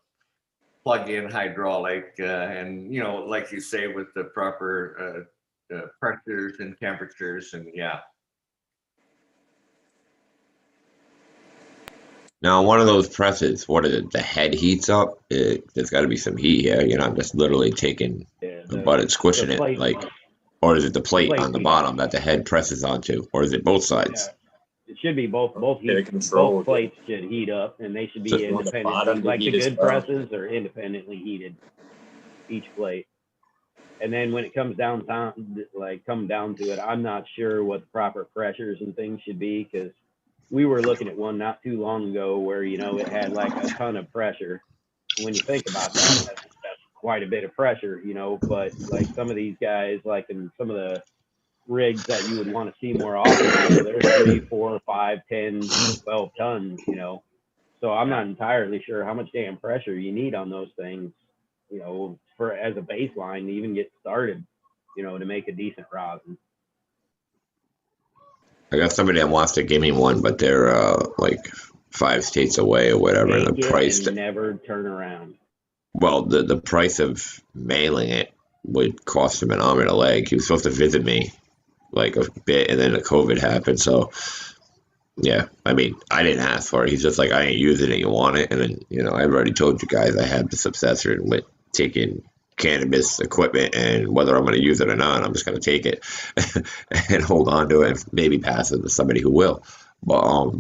plug-in hydraulic, and like you say, with the proper pressures and temperatures, and yeah. Now, one of those presses, what is it? The head heats up. There's got to be some heat here. You're not just literally taking the butt and squishing it, like, or is it the plate on the bottom that the head presses onto, or is it both sides? Yeah. It should be both plates should heat up, and they should be independent. Like the good presses are independently heated, each plate. And then when it comes down to it, I'm not sure what the proper pressures and things should be, because we were looking at one not too long ago where it had like a ton of pressure. When you think about that, that's quite a bit of pressure, you know. But like some of these guys, like in some of the rigs that you would want to see more often, you know, they're 3, 4, 5, 10, 12 tons, you know. So I'm not entirely sure how much damn pressure you need on those things, you know, for as a baseline to even get started, you know, to make a decent rosin. I got somebody that wants to give me one, but they're like 5 states away or whatever, and the price and never turn around. Well, the price of mailing it would cost him an arm and a leg. He was supposed to visit me like a bit, and then the COVID happened. So yeah, I mean, I didn't ask for it. He's just like, I ain't using it. You want it? And then, you know, I've already told you guys I have this obsession with taking cannabis equipment, and whether I'm going to use it or not, I'm just going to take it and hold on to it and maybe pass it to somebody who will. But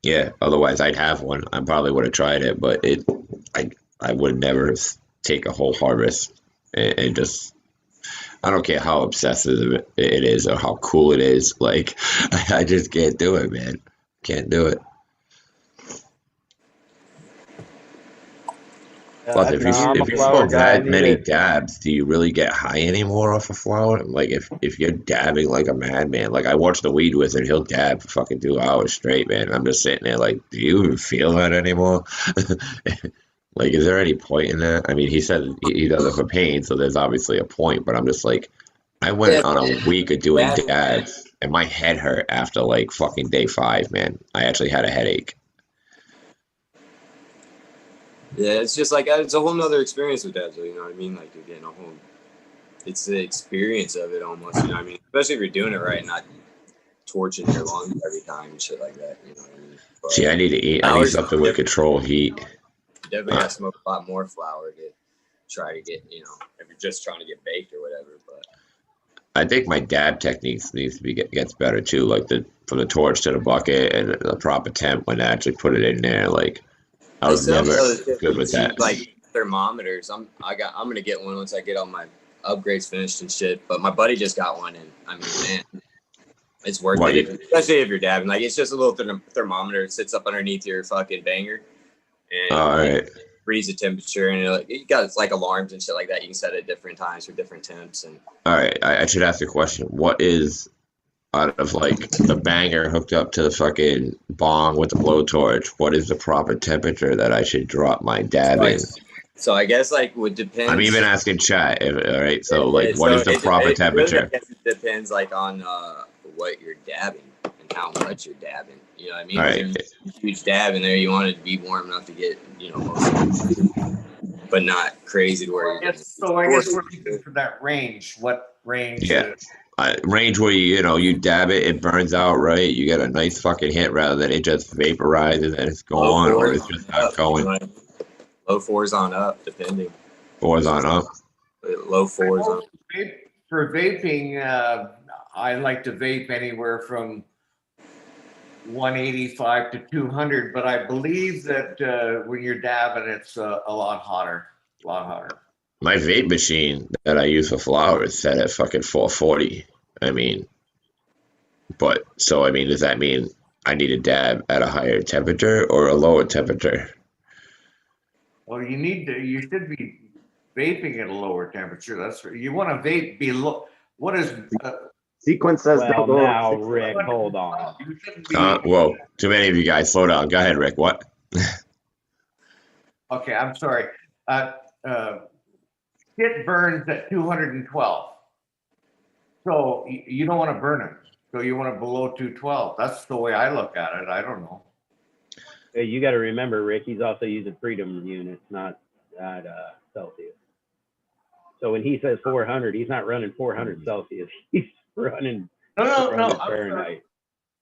yeah, otherwise I'd have one. I probably would have tried it, but I would never take a whole harvest and just, I don't care how obsessive it is or how cool it is. Like, I just can't do it, man. Can't do it. Plus, if you smoke that many dabs, do you really get high anymore off a flower? Like, if you're dabbing like a madman, like I watch the Weed Wizard, he'll dab for fucking 2 hours straight, man. I'm just sitting there like, do you even feel that anymore? Like, is there any point in that? I mean, he said he does it for pain, so there's obviously a point, but I'm just like, I went on a week of doing dabs, and my head hurt after like fucking day 5, man. I actually had a headache. Yeah, it's just like, it's a whole nother experience with dabs, you know what I mean? Like, you're getting a whole, it's the experience of it almost, you know what I mean? Especially if you're doing it right, not torching your lungs every time and shit like that, you know what I mean? But see, I need to eat. I need something with control heat. Definitely got to smoke a lot more flower to try to get, you know, if you're just trying to get baked or whatever. But I think my dab techniques needs to be gets better too, like from the torch to the bucket and the proper temp when I actually put it in there. Like, I was never good with that. Like thermometers, I'm gonna get one once I get all my upgrades finished and shit. But my buddy just got one, and I mean, man, it's worth it, especially if you're dabbing. Like, it's just a little thermometer. It sits up underneath your fucking banger. And all right, reads the temperature, and you got like alarms and shit like that. You can set it at different times for different temps. And all right, I should ask a question. What is, out of like the banger hooked up to the fucking bong with the blowtorch, what is the proper temperature that I should drop my dab in? So I guess like would depend. I'm even asking chat. All right, so like, what is the proper temperature? I guess it depends like on what you're dabbing and how much you're dabbing. You know what I mean? All right. There's a huge dab in there. You want it to be warm enough to get, you know, but not crazy to where you're. So I guess we're looking for that range. What range? Yeah. Range where you dab it, it burns out, right? You get a nice fucking hit rather than it just vaporizes and it's going, or it's just not going. Low 4s on up, depending. 4s on up. Low 4s on. For vaping, I like to vape anywhere from 185 to 200, but I believe that when you're dabbing, it's a lot hotter. My vape machine that I use for flowers set at fucking 440. I mean, but so I mean, does that mean I need to dab at a higher temperature or a lower temperature? Well, you should be vaping at a lower temperature. That's you want to vape below. What is sequence says? Well, now, Rick, hold on. Whoa, too many of you guys. Slow down. Go ahead, Rick. What? Okay, I'm sorry. It burns at 212. So you don't want to burn it. So you want it below 212. That's the way I look at it. I don't know. Hey, you got to remember, Rick, he's also using freedom units, not Celsius. So when he says 400, he's not running 400 Celsius. He's running no, Fahrenheit.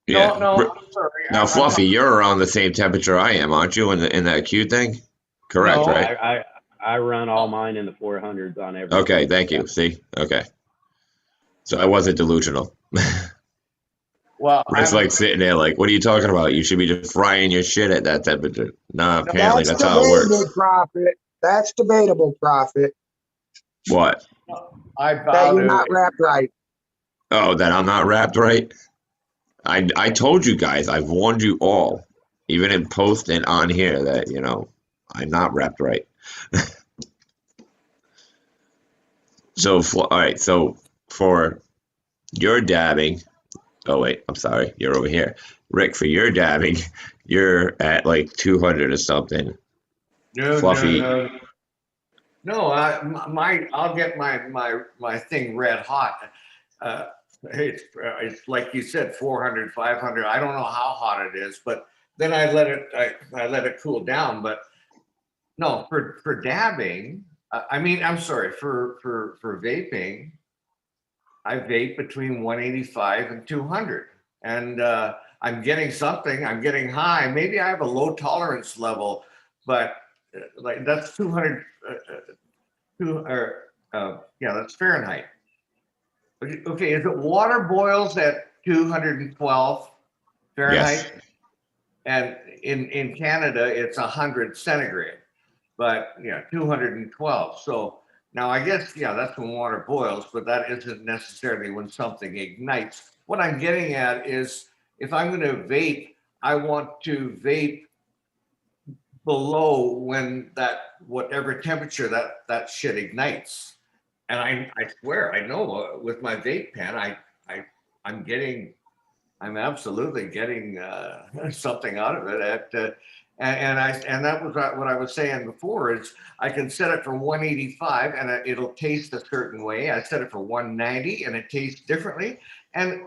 Yeah. No, I'm sorry. Now, Fluffy, you're around the same temperature I am, aren't you, in that Q thing? Correct, no, right? I run all mine in the 400s on everything. Okay, thank you. See? Okay. So I wasn't delusional. Well, Rick's like sitting there like, what are you talking about? You should be just frying your shit at that temperature. Nah, apparently that's how it works. That's debatable, Prophet. What? That you're not wrapped right. Oh, that I'm not wrapped right? I told you guys, I've warned you all, even in post and on here, that, you know, I'm not wrapped right. So all right, so for your dabbing, oh wait, I'm sorry, you're over here, Rick. For your dabbing, you're at like 200 or something. No, Fluffy. no. I'll get my thing red hot. It's like you said, 400, 500. I don't know how hot it is, but then I let it cool down. But no, for dabbing, I'm sorry, for vaping, I vape between 185 and 200, and I'm getting something. I'm getting high. Maybe I have a low tolerance level, but like that's 200. Yeah, that's Fahrenheit. Okay, is it water boils at 212 Fahrenheit? Yes. And in Canada, it's 100 centigrade, but yeah, 212. So now I guess, yeah, that's when water boils, but that isn't necessarily when something ignites. What I'm getting at is if I'm going to vape, I want to vape below when whatever temperature that shit ignites. And I swear, I know with my vape pen, I'm absolutely getting something out of it. And that was what I was saying before is I can set it for 185 and it'll taste a certain way. I set it for 190 and it tastes differently. And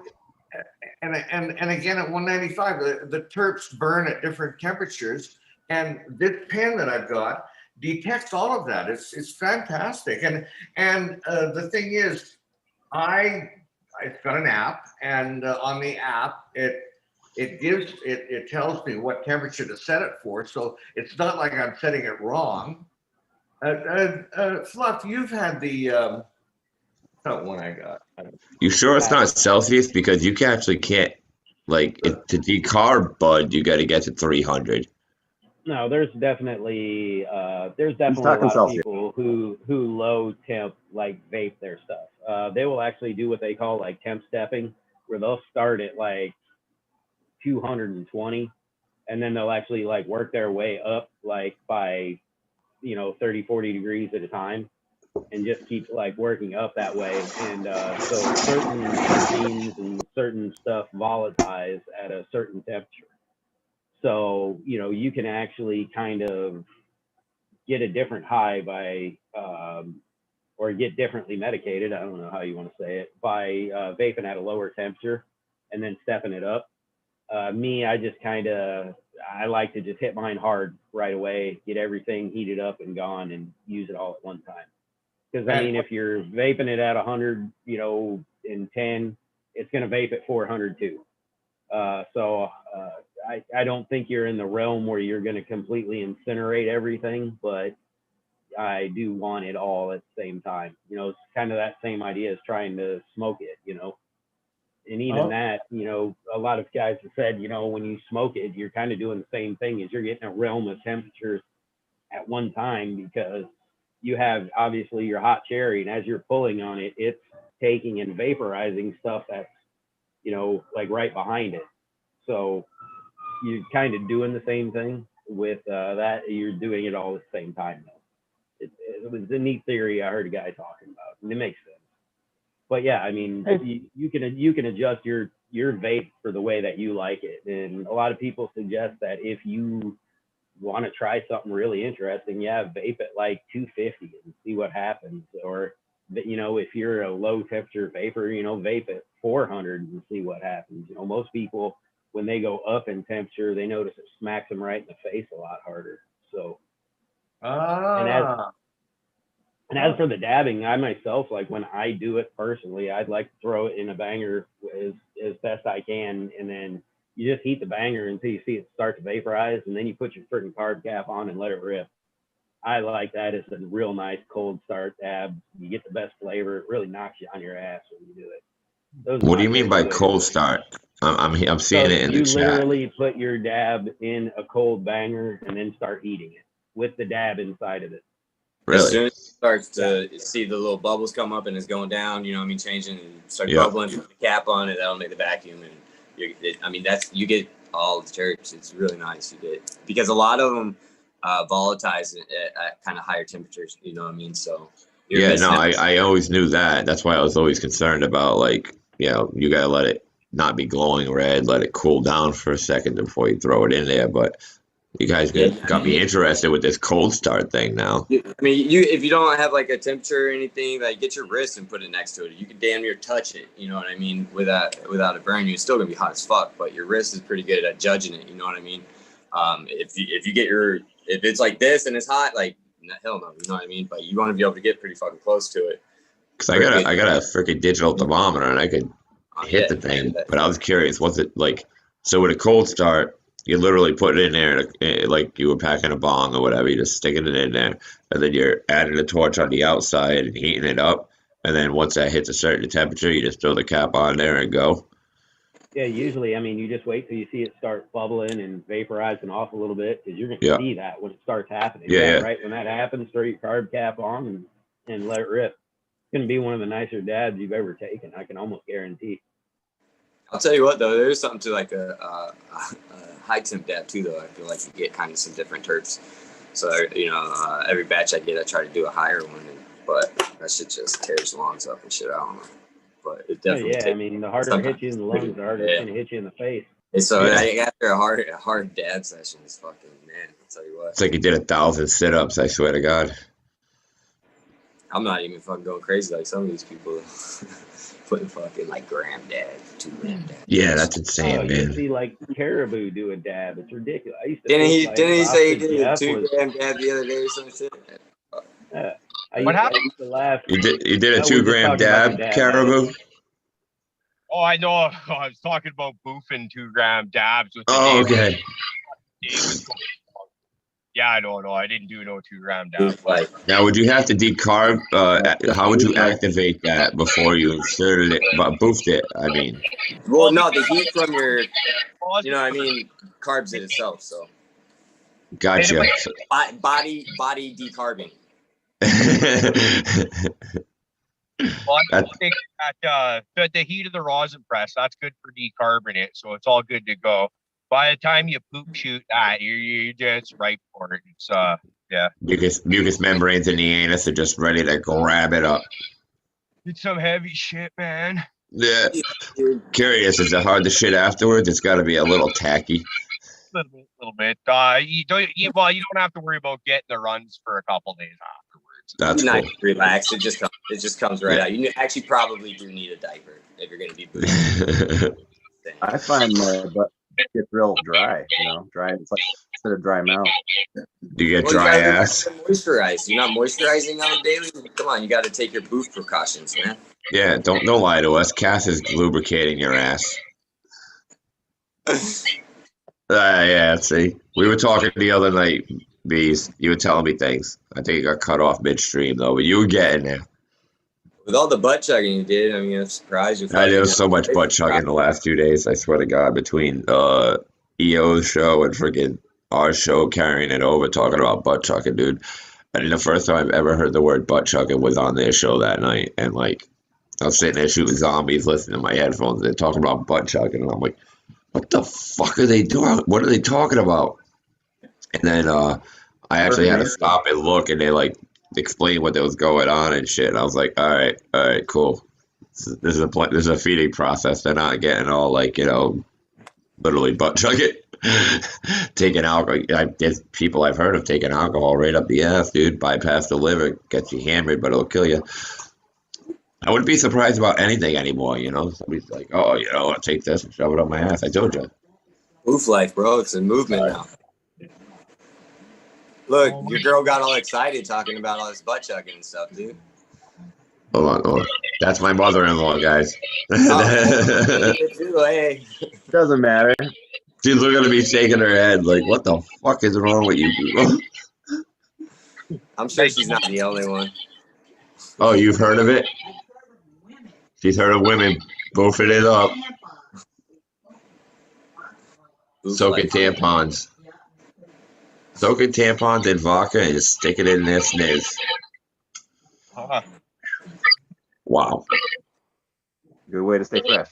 again at 195, the terps burn at different temperatures. And this pen that I've got detects all of that. It's fantastic. And the thing is, it's got an app, and on the app it tells me what temperature to set it for. So it's not like I'm setting it wrong. Fluff, you've had the that one I got. You sure it's not Celsius? Because you actually can't, like, to decarb bud, you got to get to 300. No, there's definitely a talking lot of Celsius. people who low temp like vape their stuff. They will actually do what they call like temp stepping, where they'll start at like 220, and then they'll actually like work their way up like by 30, 40 degrees at a time, and just keep like working up that way. And so certain terpenes and certain stuff volatilize at a certain temperature. So, you can actually kind of get a different high by, or get differently medicated, I don't know how you want to say it, by vaping at a lower temperature and then stepping it up. Me, I like to just hit mine hard right away, get everything heated up and gone and use it all at one time. Because, if you're vaping it at 100, in 10, it's going to vape at 400 too. I don't think you're in the realm where you're going to completely incinerate everything, but I do want it all at the same time. It's kind of that same idea as trying to smoke it, and even that, a lot of guys have said, when you smoke it, you're kind of doing the same thing as you're getting a realm of temperatures at one time, because you have obviously your hot cherry, and as you're pulling on it, it's taking and vaporizing stuff that's, like right behind it. So you're kind of doing the same thing with that. You're doing it all at the same time, though. It was a neat theory I heard a guy talking about, and it makes sense. But yeah, you can adjust your vape for the way that you like it. And a lot of people suggest that if you want to try something really interesting, vape at like 250 and see what happens. Or, if you're a low temperature vapor, vape at 400 and see what happens. Most people, when they go up in temperature, they notice it smacks them right in the face a lot harder. So, and as for the dabbing, I myself, like when I do it personally, I'd like to throw it in a banger as best I can, and then you just heat the banger until you see it start to vaporize, and then you put your freaking carb cap on and let it rip. I like that. It's a real nice cold start dab. You get the best flavor. It really knocks you on your ass when you do it. What do you mean by cold start? I'm seeing it in the chat. You literally put your dab in a cold banger and then start heating it with the dab inside of it. Really? As soon as it starts to see the little bubbles come up and it's going down, changing and start bubbling, you put the cap on it, that'll make the vacuum. And you get all the terps. It's really nice. Because a lot of them volatilize at kind of higher temperatures, So You're Yeah, missing no, out. I always knew that. That's why I was always concerned about, like, you know, you gotta let it not be glowing red, let it cool down for a second before you throw it in there. But you guys Yeah, got me interested with this cold start thing now. I mean, you if you don't have like a temperature or anything, like get your wrist and put it next to it. You can damn near touch it. You know what I mean? Without it burning you, it's still gonna be hot as fuck. But your wrist is pretty good at judging it. You know what I mean? If you get if it's like this and it's hot, like hell no. You know what I mean? But you want to be able to get pretty fucking close to it. Cause I got a freaking digital thermometer and I could hit the thing. But I was curious, was it like, so with a cold start, you literally put it in there like you were packing a bong or whatever. You just sticking it in there, and then you're adding a torch on the outside and heating it up. And then once that hits a certain temperature, you just throw the cap on there and go. Yeah, usually, I mean, you just wait till you see it start bubbling and vaporizing off a little bit, because you're going to see that when it starts happening. Yeah. Right when that happens, throw your carb cap on and let it rip. It's going to be one of the nicer dabs you've ever taken. I can almost guarantee. I'll tell you what though, there's something to like a high temp dab too though. I feel like you get kind of some different terps. So every batch I get, I try to do a higher one, but that shit just tears lungs up and shit. I don't know, but it definitely. Yeah, I mean, the harder it hits you in the lungs, the harder it's going to hit you in the face. And so after a hard dab session, it's fucking, man. I'll tell you what. It's like you did 1,000 sit-ups. I swear to God. I'm not even fucking going crazy like some of these people. Putting fucking like gram dab, 2 gram dab. Yeah, that's insane, man. You see like Cariboo do a dab. It's ridiculous. I used to didn't he say he did a 2 gram dab the other day or something? Yeah. What happened? I used to laugh. You did a 2 gram dab, Cariboo? Oh, I know. I was talking about boofing 2 gram dabs with the okay. Yeah, I don't know. I didn't do no 2 gram dab. Now, would you have to decarb? How would you activate that before you inserted it, boofed it? I mean. Well, no, the heat from your, you know what I mean, carbs it itself. So. Gotcha. Body decarbing. Well, I think that the heat of the rosin press, that's good for decarbing it, so it's all good to go. By the time you poop shoot that, you're just ripe for it. It's yeah. Mucous membranes in the anus are just ready to grab it up. It's some heavy shit, man. Yeah. Curious, is it hard to shit afterwards? It's got to be a little tacky. A little bit. You don't have to worry about getting the runs for a couple days afterwards. That's nice. Cool. Relax. It just comes right out. You actually probably do need a diaper if you're going to be boosting. I find my butt gets real dry. Dry. It's like instead of dry mouth. Do you get dry ass? Moisturize. You're not moisturizing on a daily. Come on, you got to take your booth precautions, man. Yeah, don't lie to us. Cass is lubricating your ass. Yeah, see, we were talking the other night, Bees. You were telling me things. I think it got cut off midstream though, but you were getting there. With all the butt chugging you did, I mean, I'm surprised. There was so much butt chugging the last 2 days. I swear to God, between EO's show and freaking our show carrying it over, talking about butt chugging, dude. And the first time I've ever heard the word butt chugging was on their show that night, and like I was sitting there shooting zombies, listening to my headphones. They're talking about butt chugging, and I'm like, what the fuck are they doing? What are they talking about? And then I actually had to stop and look, and they like explained what was going on and shit. And I was like, all right, cool. This is a feeding process. They're not getting all like, literally butt chugging, taking alcohol. There's people I've heard of taking alcohol right up the ass, dude. Bypass the liver, gets you hammered, but it'll kill you. I wouldn't be surprised about anything anymore, Somebody's like, oh, I'll take this and shove it up my ass. I told you. Oof life, bro. It's a movement now. Look, your girl got all excited talking about all this butt chugging and stuff, dude. Hold on. That's my mother-in-law, guys. Hey. Doesn't matter. She's looking at me shaking her head like, what the fuck is wrong with you people? I'm sure she's not the only one. Oh, you've heard of it? She's heard of women boofing it up. Soaking tampons. Soaking tampons in vodka and just stick it in their sniz. Wow. Good way to stay fresh.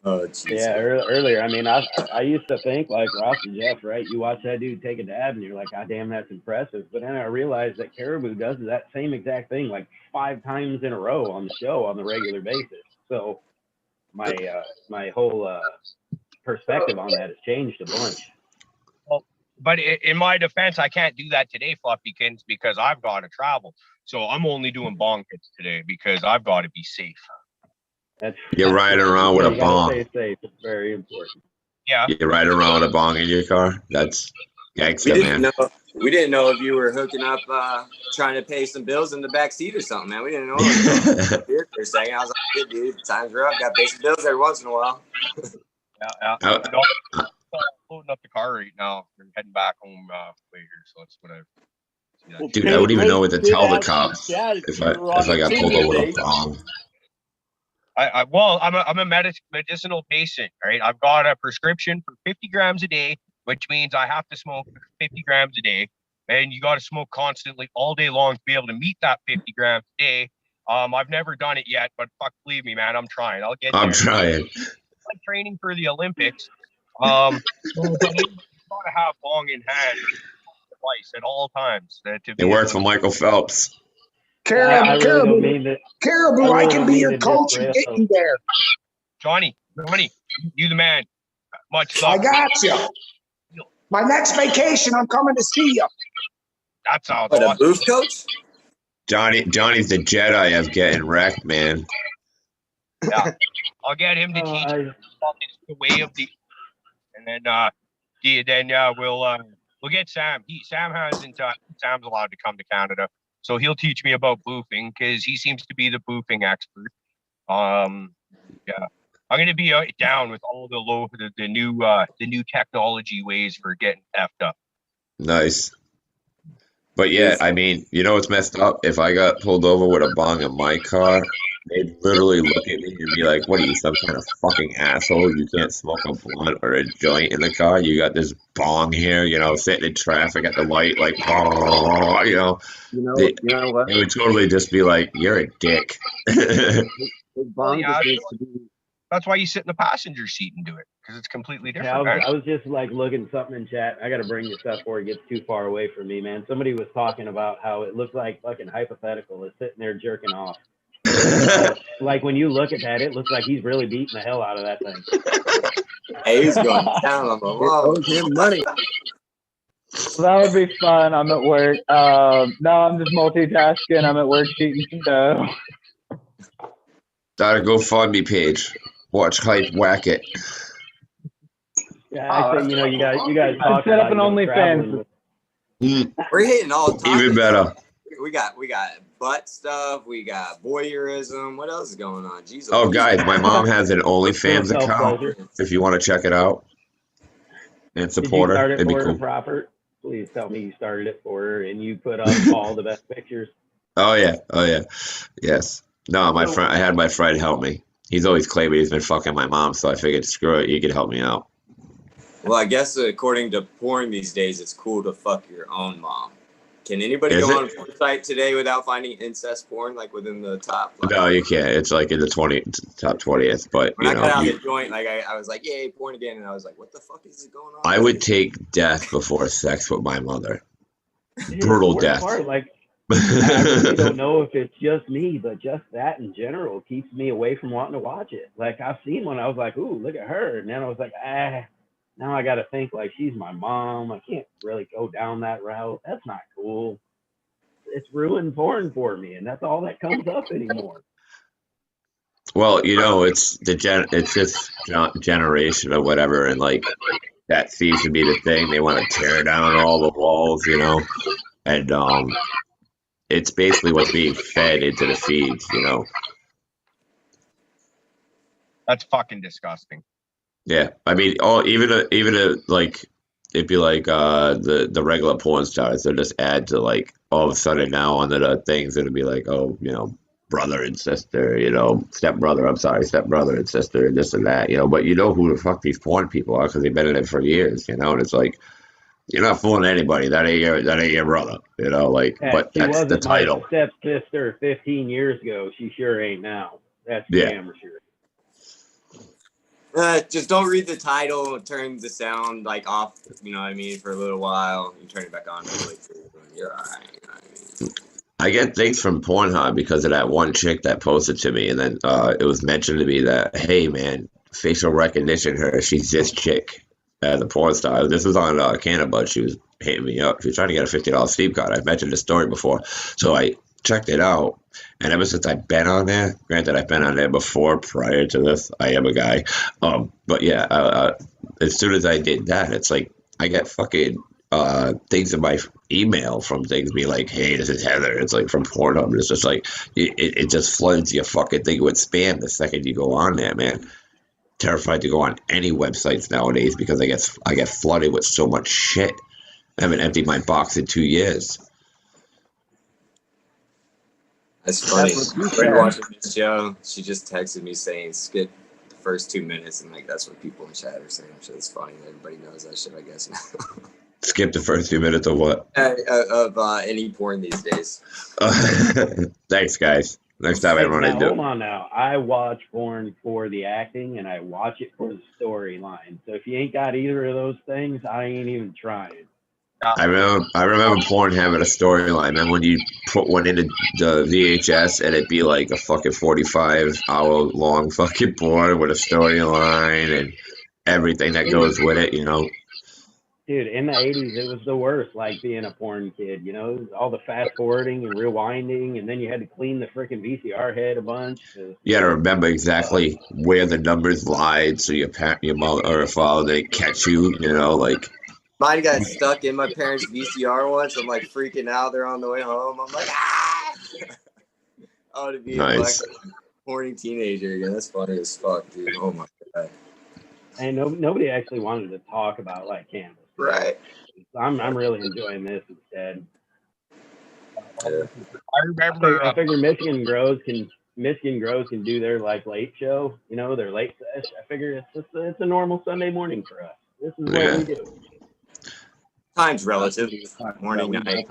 Oh, jeez. Yeah, earlier. I mean, I used to think like Ross and Jeff, right? You watch that dude take a dab, and you're like, God damn, that's impressive. But then I realized that Caribou does that same exact thing like 5 times in a row on the show on the regular basis. So my whole perspective on that has changed a bunch. Well, but in my defense, I can't do that today, Fluffykins, because I've got to travel. So I'm only doing bong hits today because I've got to be safe. You're riding around with a bong. Stay safe. It's very important. Yeah. You're riding around with a bong in your car. That's gangster, man. We didn't know if you were hooking up, trying to pay some bills in the back seat or something, man. We didn't know. Here for a second, I was like, "Good dude, times are up. Got to pay some bills every once in a while." Yeah. I'm loading up the car right now. We're heading back home later, so that's what I've. Dude, I wouldn't even know what to tell the cops if I got pulled over with a bong. Well, I'm a medicinal patient, right? I've got a prescription for 50 grams a day, which means I have to smoke 50 grams a day, and you got to smoke constantly all day long to be able to meet that 50 grams a day. I've never done it yet, but fuck, believe me, man, I'm trying. I'll get there. I'm trying. I'm training for the Olympics. So you gotta have bong in hand twice at all times. It worked for Michael Phelps. Caribou, I can be your coach and get you there. Johnny, you the man. Much love. I got you. My next vacation, I'm coming to see you. That's all. What, a booth coach? Johnny's the Jedi of getting wrecked, man. Yeah, I'll get him to teach us the way of the, and then we'll get Sam. Sam's allowed to come to Canada, so he'll teach me about boofing because he seems to be the boofing expert. Yeah, I'm gonna be down with all the new technology ways for getting effed up. Nice. But yeah, I mean, you know what's messed up? If I got pulled over with a bong in my car, they'd literally look at me and be like, "What are you, some kind of fucking asshole? You can't smoke a blunt or a joint in the car. You got this bong here, sitting in traffic at the light, like, you know." You know what? It would totally just be like, "You're a dick." Bong just needs to be. That's why you sit in the passenger seat and do it, because it's completely different. Yeah, I was just like looking something in chat. I got to bring this up before it gets too far away from me, man. Somebody was talking about how it looked like fucking hypothetical is sitting there jerking off. Like when you look at that, it looks like he's really beating the hell out of that thing. Hey, he's going down on the wall. Owes him money. That would be fun. I'm at work. No, I'm just multitasking. I'm at work shooting some dough. Start a GoFundMe page. Watch Hype whack it. Yeah, I think you guys talk set up an OnlyFans. We're hitting all topics. Even better. We got butt stuff. We got voyeurism. What else is going on? Jesus. Oh, guys, my mom has an OnlyFans account. If you want to check it out and support her, it'd be cool. Proper? Please tell me you started it for her and you put up all the best pictures. Oh yeah. Yes. No, I had my friend help me. He's always claiming he's been fucking my mom, so I figured, screw it, you could help me out. Well, I guess according to porn these days, it's cool to fuck your own mom. Can anybody go on a porn site today without finding incest porn, like within the top? No, you can't. It's like in the top 20th. But when I got out the joint, like I was like, "Yay, porn again!" And I was like, "What the fuck is going on?" I would take death before sex with my mother. Brutal death. I really don't know if it's just me, but just that in general keeps me away from wanting to watch it. Like I've seen one, I was like, "Ooh, look at her," and then I was like, now I got to think like she's my mom. I can't really go down that route. That's not cool. It's ruined porn for me, and that's all that comes up anymore. Well, it's it's this generation or whatever, and like that seems to be the thing. They want to tear down all the walls, and it's basically what's being fed into the feeds, That's fucking disgusting. Yeah, I mean, even like it'd be like the regular porn stars. They'll just add to like all of a sudden now under the things it'll be like, oh, brother and sister, stepbrother and sister, and this and that, But who the fuck these porn people are because they've been in it for years, and it's like. You're not fooling anybody. That ain't your brother, But that's the title. My stepsister 15 years ago. She sure ain't now. That's damn sure. Just don't read the title. Turn the sound like off. You know what I mean, for a little while. You turn it back on. You're all right. You know what I mean? I get things from Pornhub because of that one chick that posted to me, and then it was mentioned to me that, hey man, facial recognition she's this chick as a porn star. This was on Cannabis. She was hitting me up. She was trying to get a $50 Steam card. I've mentioned this story before, so I checked it out, and ever since I've been on there, granted I've been on there before prior to this, I am a guy, but yeah, as soon as I did that, it's like I get fucking things in my email from things be like, hey, this is Heather. It's like from Pornhub. It's just like it just floods your fucking thing with spam the second you go on there, man. Terrified to go on any websites nowadays because I get flooded with so much shit. I haven't emptied my box in 2 years. That's funny. We're watching this show. She just texted me saying skip the first 2 minutes, and like that's what people in chat are saying. So it's funny. Everybody knows that shit, I guess. Skip the first 2 minutes of what? Of any porn these days. Thanks, guys. Next time I run into it. Hold on now. I watch porn for the acting, and I watch it for the storyline. So if you ain't got either of those things, I ain't even trying. I remember porn having a storyline. Remember when you put one into the VHS and it'd be like a fucking 45-hour long fucking porn with a storyline and everything that goes with it, you know? Dude, in the 80s, it was the worst, like being a porn kid, you know, all the fast forwarding and rewinding, and then you had to clean the freaking VCR head a bunch. You had to remember exactly where the numbers lied so your mother or father, they catch you, you know, like. Mine got stuck in my parents' VCR once. I'm like freaking out. They're on the way home. I'm like, ah! I want to be nice. a horny teenager again. That's funny as fuck, dude. Oh my god. And nobody actually wanted to talk about like cannabis. Right. I'm really enjoying this instead. Yeah. I remember. I figure Michigan Grows can do their like late show, you know, their late sesh. I figure it's a normal Sunday morning for us. This is what we do. Time's relative. Morning, night.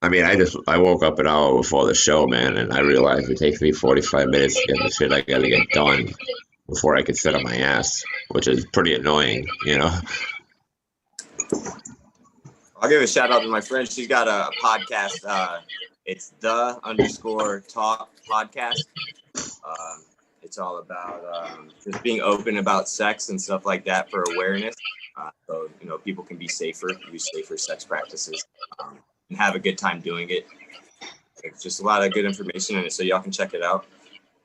I mean, I woke up an hour before the show, man, and I realized it takes me 45 minutes to get the shit I gotta get done before I can sit on my ass, which is pretty annoying, you know. I'll give a shout out to my friend. She's got a podcast. It's the_talk podcast. It's all about just being open about sex and stuff like that for awareness. So, you know, people can be safer, use safer sex practices, and have a good time doing it. It's just a lot of good information in it, so y'all can check it out.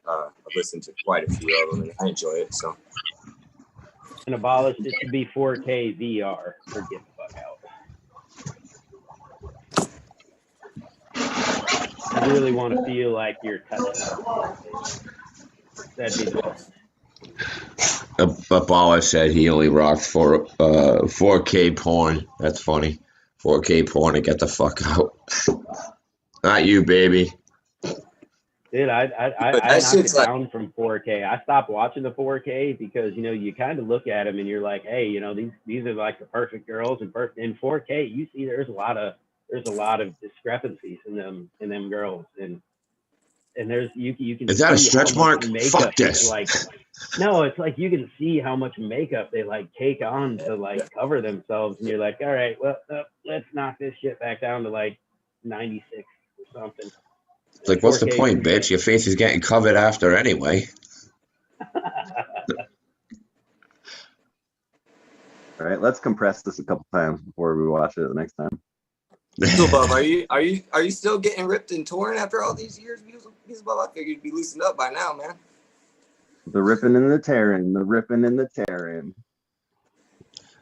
I've listened to quite a few of them, and I enjoy it. So, and abolished it to be 4K VR. Or get the fuck out. I really want to feel like you're touching it. That'd be the best. Abolish said he only rocked for 4K porn. That's funny. 4K porn and get the fuck out. Not you, baby. Dude, I knocked it down from 4K. I stopped watching the 4K because, you know, you kind of look at them and you're like, hey, you know, these are like the perfect girls, and in 4K you see there's a lot of discrepancies in them girls, and there's you can. Is that a stretch mark? Fuck this. Like, no, it's like you can see how much makeup they like take on to like cover themselves, and you're like, all right, well, let's knock this shit back down to like 96 or something. It's like, what's the point, bitch? Your face is getting covered after anyway. All right, let's compress this a couple times before we watch it the next time. Beelzebub, are you still getting ripped and torn after all these years? Beelzebub, I figured you'd be loosened up by now, man. The ripping and the tearing, the ripping and the tearing.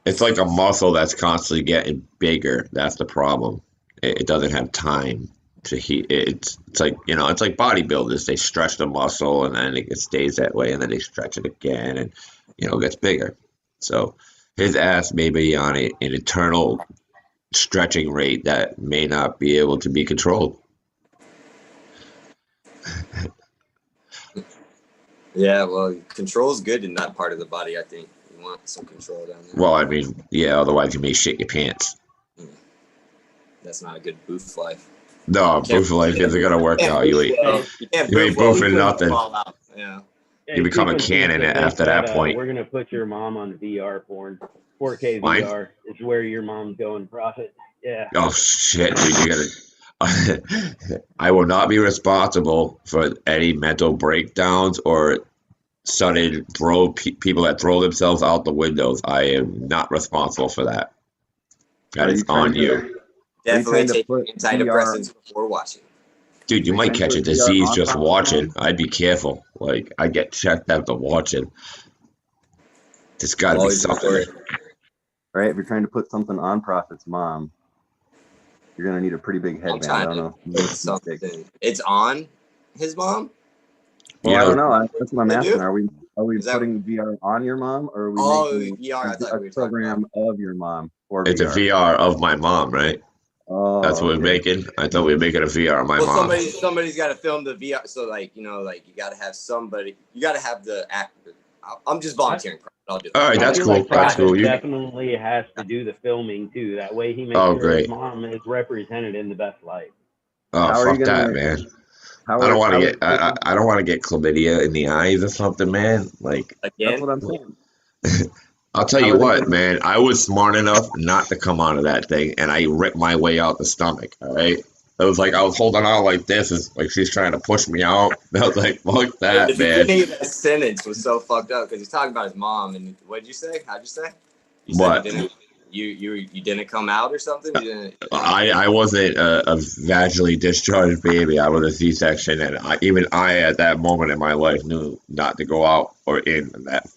It's like a muscle that's constantly getting bigger. That's the problem. It doesn't have time to heat. It's like, you know, it's like bodybuilders. They stretch the muscle and then it stays that way, and then they stretch it again, and, you know, it gets bigger. So his ass may be on an eternal stretching rate that may not be able to be controlled. Yeah, well, control is good in that part of the body, I think. You want some control down there. Well, I mean, yeah, otherwise you may shit your pants. That's not a good boof life. No, boof life isn't going to work out. You ain't boofing nothing. Yeah. You become a canon after that point. We're gonna put your mom on VR porn. 4K Mine? VR is where your mom's going profit. Yeah. Oh shit, dude! You gotta. I will not be responsible for any mental breakdowns or sudden people that throw themselves out the windows. I am not responsible for that. That is on you. Definitely take antidepressants before watching. Dude, you might catch a disease just watching. I'd be careful. Like, I get checked after watching. There's gotta be something. Right, if you're trying to put something on Prophet's mom, you're gonna need a pretty big headband. I don't know. It's on his mom? Well, I don't know. That's what I'm asking. Are we putting VR on your mom, or are we making a program of your mom for It's VR? a VR of my mom, right? Oh, that's what we're making. I thought we were making a VR of my mom. Somebody's got to film the VR. So, like, you know, like you got to have somebody. You got to have the actor. I'm just volunteering. I'll do that. All right, that's cool. Like that's cool. Definitely has to do the filming too. That way he makes sure his mom is represented in the best light. Oh, fuck that, man. I don't want to get. I don't want to get chlamydia in the eyes or something, man. Like, that's what I'm saying. I'll tell you what, man. I was smart enough not to come out of that thing, and I ripped my way out the stomach. All right. It was like I was holding on like this, is like she's trying to push me out. I was like, "Fuck that, the man!" beginning of that sentence was so fucked up because he's talking about his mom, and what did you say? How'd you say? You what? Said you didn't come out or something? I wasn't a vaginally discharged baby. I was a C-section, and even I at that moment in my life knew not to go out or in.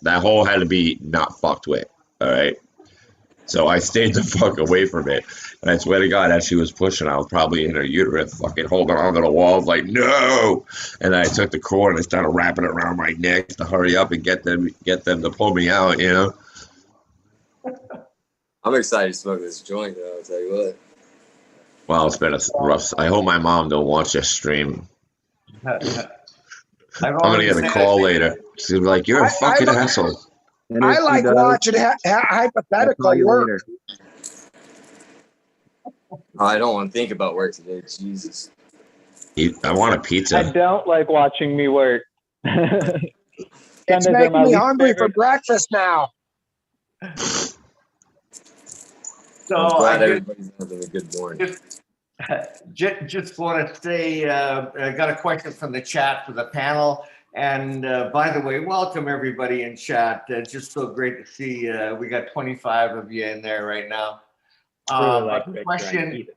That hole had to be not fucked with. All right. So I stayed the fuck away from it. And I swear to God, as she was pushing, I was probably in her uterus, fucking holding onto the walls like, no! And I took the cord and I started wrapping it around my neck to hurry up and get them to pull me out, you know? I'm excited to smoke this joint, though, I'll tell you what. Well, it's been a rough... I hope my mom don't watch this stream. I'm going to get a call later. She'll be like, you're a fucking asshole. I like watching hypothetical work. I don't want to think about work today. Jesus. I want a pizza. I don't like watching me work. It's making me hungry for breakfast now. So everybody's having a good morning. Just want to say, I got a question from the chat for the panel. And by the way, welcome everybody in chat. Just so great to see. We got 25 of you in there right now. The question is,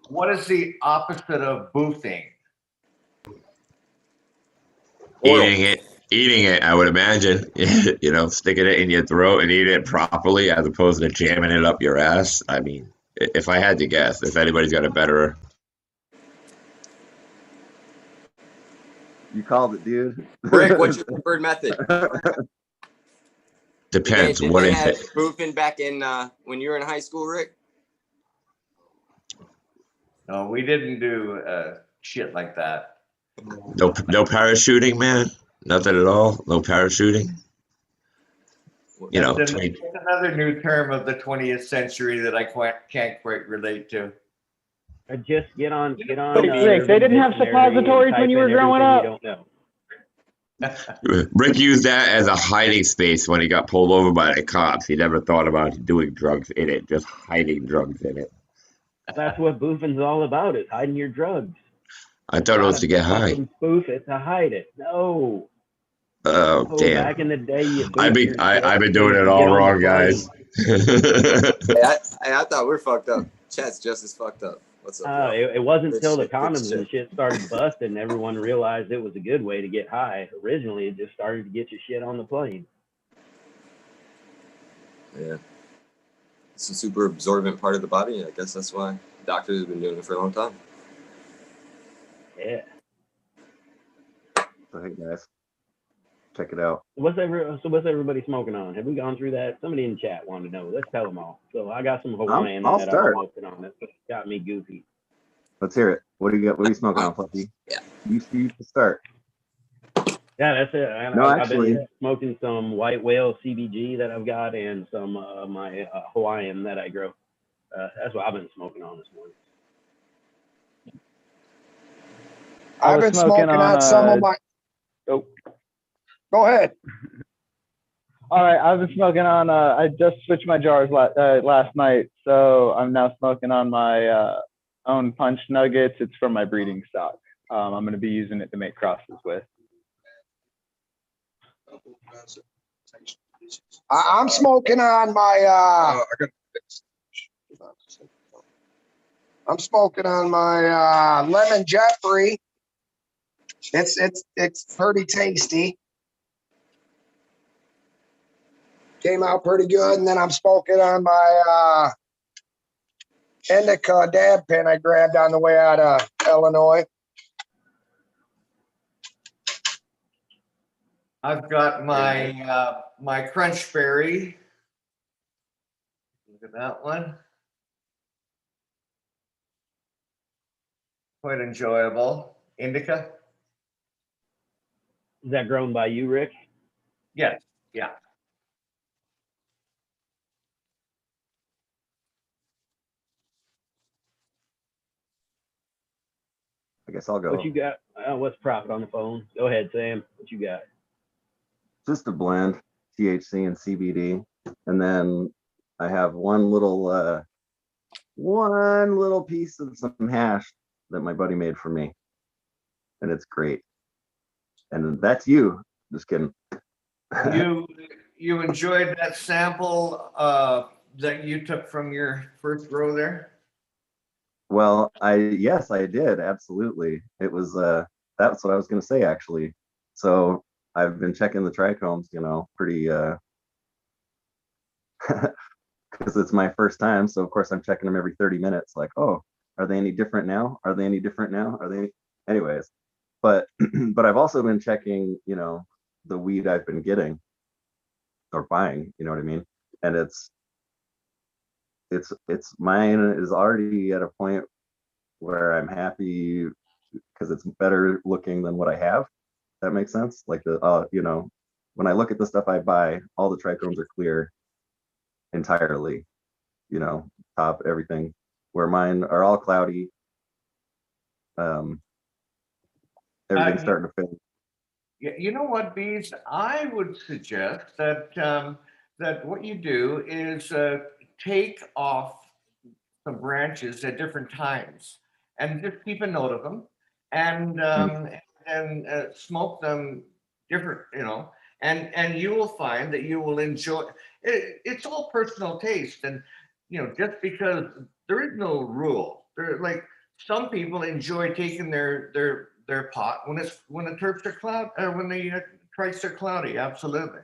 what is the opposite of boofing? Eating it, I would imagine. You know, sticking it in your throat and eating it properly as opposed to jamming it up your ass. I mean, if I had to guess, if anybody's got a better... You called it, dude. Rick, what's your preferred method? Depends. What is it? Boofing back in when you were in high school, Rick? No, we didn't do shit like that. No parachuting, man. Nothing at all. No parachuting. You know, it's another new term of the 20th century that I can't quite relate to. Just get on. Rick, they didn't have suppositories when you were growing up. You don't know. Rick used that as a hiding space when he got pulled over by the cops. He never thought about doing drugs in it, just hiding drugs in it. That's what boofing's all about, is hiding your drugs. I thought it was to get high. Spoof it to hide it. No. Oh, damn. Back in the day, I've been doing it all wrong, guys. I thought we're fucked up. Chat's just as fucked up. What's up? It wasn't until the condoms and shit started busting, everyone realized it was a good way to get high. Originally, it just started to get your shit on the plane. Yeah. It's a super absorbent part of the body. I guess that's why doctors have been doing it for a long time. Yeah. So, hey, guys. Check it out. What's everybody smoking on? Have we gone through that? Somebody in the chat wanted to know. Let's tell them all. So I got some Hawaiian I'll start. I'm smoking on. It got me goofy. Let's hear it. What do you got? What are you smoking on, Fluffy? Yeah. You start. Yeah, that's it. I've been smoking some White Whale CBG that I've got and some my Hawaiian that I grow. That's what I've been smoking on this morning. I've been smoking on some of my. Oh. Go ahead. All right, I've been smoking on. I just switched my jars last night, so I'm now smoking on my own punch nuggets. It's from my breeding stock. I'm going to be using it to make crosses with. I'm smoking on my. I'm smoking on my lemon Jeffrey. It's pretty tasty. Came out pretty good, and then I'm smoking on my indica dab pen I grabbed on the way out of Illinois. I've got my my crunch berry. Look at that one. Quite enjoyable. Indica. Is that grown by you, Rick? Yes. Yeah. I guess I'll go. What you got? What's Prophet on the phone? Go ahead, Sam. What you got? Just a blend, THC and CBD, and then I have one little piece of some hash that my buddy made for me, and it's great. And that's you. Just kidding. You enjoyed that sample that you took from your first grow there? Well, yes, I did. Absolutely. It was that's what I was going to say, actually. So I've been checking the trichomes, pretty because it's my first time. So of course I'm checking them every 30 minutes. Like, oh, are they any different now? Are they any different now? Are they? Anyways, but but I've also been checking, the weed I've been getting or buying. You know what I mean? And it's mine is already at a point where I'm happy because it's better looking than what I have. That makes sense. Like when I look at the stuff I buy, all the trichomes are clear entirely, top, everything, where mine are all cloudy. Everything's starting to fade. You know what, Bees? I would suggest that that what you do is take off some branches at different times and just keep a note of them and smoke them different, and you will find that you will enjoy it. It's all personal taste, and just because there is no rule, like some people enjoy taking their pot when the terps are cloud or when the trites are cloudy, absolutely.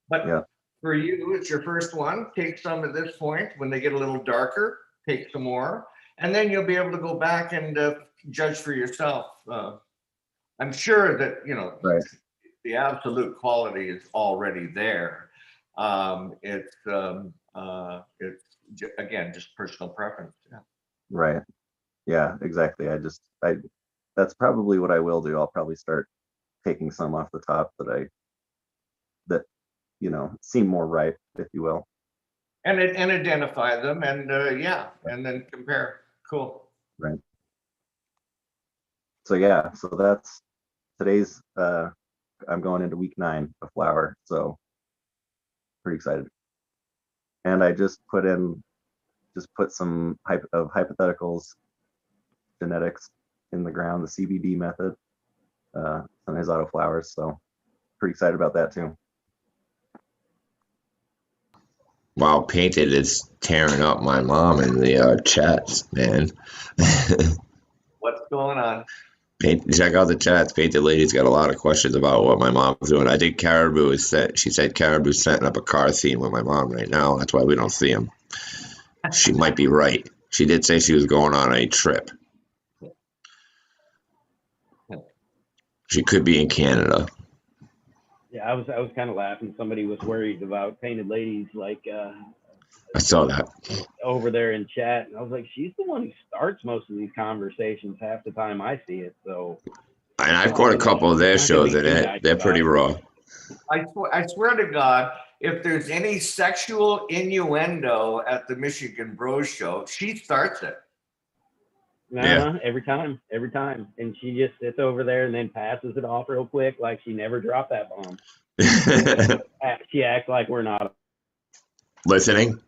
But yeah. For you, it's your first one. Take some at this point. When they get a little darker, take some more, and then you'll be able to go back and judge for yourself. I'm sure that Right. the absolute quality is already there. It's again just personal preference. Yeah. Right. Yeah. Exactly. That's probably what I will do. I'll probably start taking some off the top that seem more ripe, if you will. And identify them, and and then compare. Cool. Right. So yeah, so that's today's. I'm going into week 9 of flower, so pretty excited. And I just put some hypotheticals genetics in the ground, the CBD method, on his auto flowers. So pretty excited about that too. Wow, Painted is tearing up my mom in the chats, man. What's going on? Check out the chats. Painted Lady's got a lot of questions about what my mom's doing. I think Cariboo is set. She said Cariboo's setting up a car theme with my mom right now. That's why we don't see him. She might be right. She did say she was going on a trip. She could be in Canada. Yeah, I was kind of laughing. Somebody was worried about Painted Ladies, like I saw that over there in chat, and I was like, she's the one who starts most of these conversations half the time I see it. So, and I've got a couple of their shows, and they're pretty raw. I swear to God, if there's any sexual innuendo at the Michigan Bros show, she starts it. Uh-huh, every time. And she just sits over there and then passes it off real quick like she never dropped that bomb. She acts like we're not listening.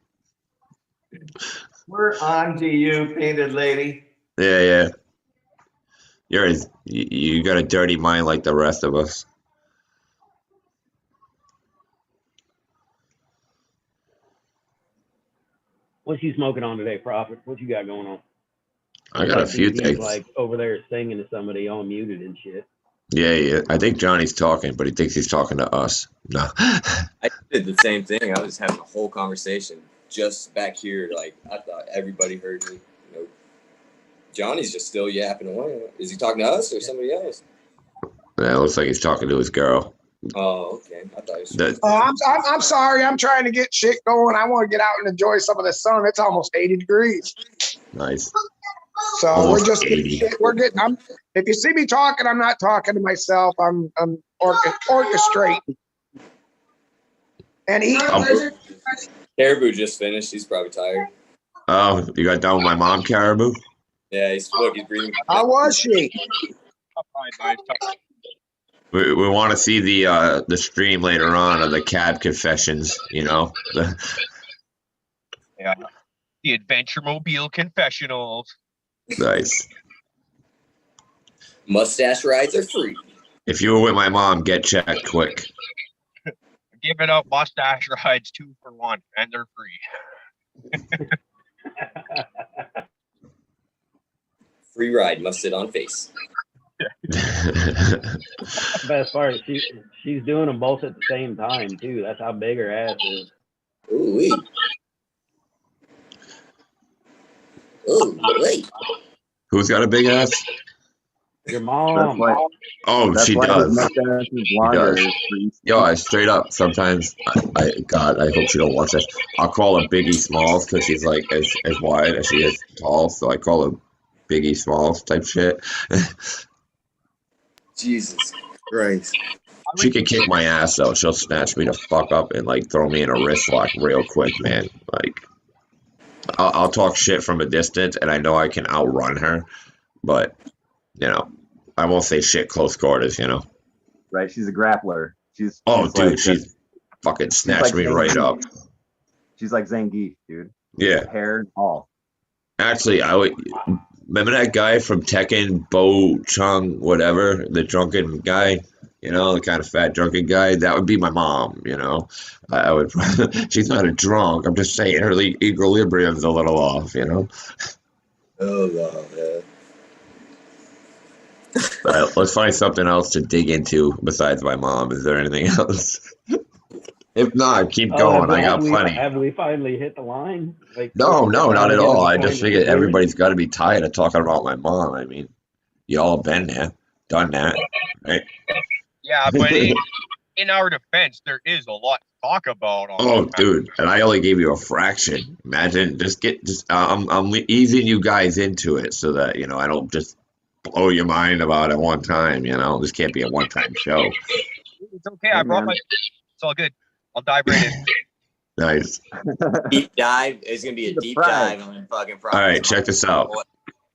We're on to you, painted lady. Yeah. You got a dirty mind like the rest of us. What you smoking on today, Prophet? What you got going on? I got a few things. Like over there singing to somebody all muted and shit. Yeah. I think Johnny's talking, but he thinks he's talking to us. No. I did the same thing. I was having a whole conversation just back here. Like, I thought everybody heard me. You know, Johnny's just still yapping away. Is he talking to us or somebody else? Yeah, it looks like he's talking to his girl. Oh, okay. I thought he was. I'm sorry. I'm trying to get shit going. I want to get out and enjoy some of the sun. It's almost 80 degrees. Nice. So Almost we're just 80. If you see me talking, I'm not talking to myself. I'm orchestrating. And Cariboo just finished. He's probably tired. Oh, you got done with my mom, Cariboo? Yeah, he's breathing. How was she? We want to see the stream later on of the cab confessions, you know. Yeah. The Adventure Mobile Confessionals. Nice. Mustache rides are free. If you were with my mom, get checked quick. Giving up mustache rides 2 for 1, and they're free. Free ride, must sit on face. Best part is she's doing them both at the same time too. That's how big her ass is. Ooh-wee. Ooh-wee. Who's got a big ass? Your mom. She does. She Yo, I straight up sometimes. God, I hope she don't watch this. I'll call her Biggie Smalls because she's like as wide as she is tall. So I call her Biggie Smalls type shit. Jesus Christ. She can kick my ass though. She'll snatch me the fuck up and like throw me in a wrist lock real quick, man. Like I'll talk shit from a distance and I know I can outrun her, but you know, I won't say shit close quarters, you know. Right, she's a grappler. She's fucking snatched me right up. She's like Zangief, dude. Yeah. Hair and all. Actually, I would remember that guy from Tekken, Bo Chung, whatever, the drunken guy, you know, the kind of fat drunken guy. That would be my mom, you know. I would. She's not a drunk. I'm just saying her equilibrium's a little off, you know. Oh wow, yeah. Let's find something else to dig into besides my mom. Is there anything else? If not, keep going. I got plenty. Have we finally hit the line? Like, No, not at all. I just figured everybody's got to be tired of talking about my mom. I mean, you all been there, done that, right? Yeah, but in our defense, there is a lot to talk about. Dude, and I only gave you a fraction. Imagine, I'm easing you guys into it so that, you know, I don't just blow your mind about it one time, you know. This can't be a one-time show. It's okay. I brought it's all good. I'll dive right in. Nice. Deep dive. It's gonna be a deep dive on fucking problem. All right, check this out.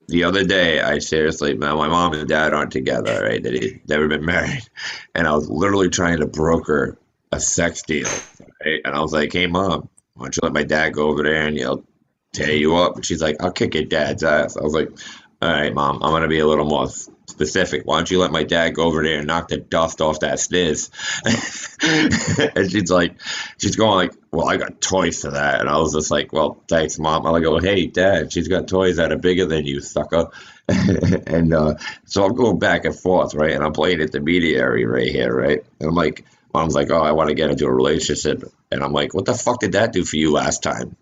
The other day, I seriously, my mom and dad aren't together, right? They've never been married, and I was literally trying to broker a sex deal, right? And I was like, "Hey, mom, why don't you let my dad go over there and he'll tear you up?" And she's like, "I'll kick your dad's ass." I was like, "All right, mom, I'm gonna be a little more specific. Why don't you let my dad go over there and knock the dust off that stairs?" And she's going like, "Well, I got toys for that." And I was just like, "Well, thanks, mom." I go, "Hey, dad, she's got toys that are bigger than you, sucker." And so I'm going back and forth, right? And I'm playing intermediary right here, right? And I'm like, mom's like, "Oh, I want to get into a relationship." And I'm like, "What the fuck did that do for you last time?"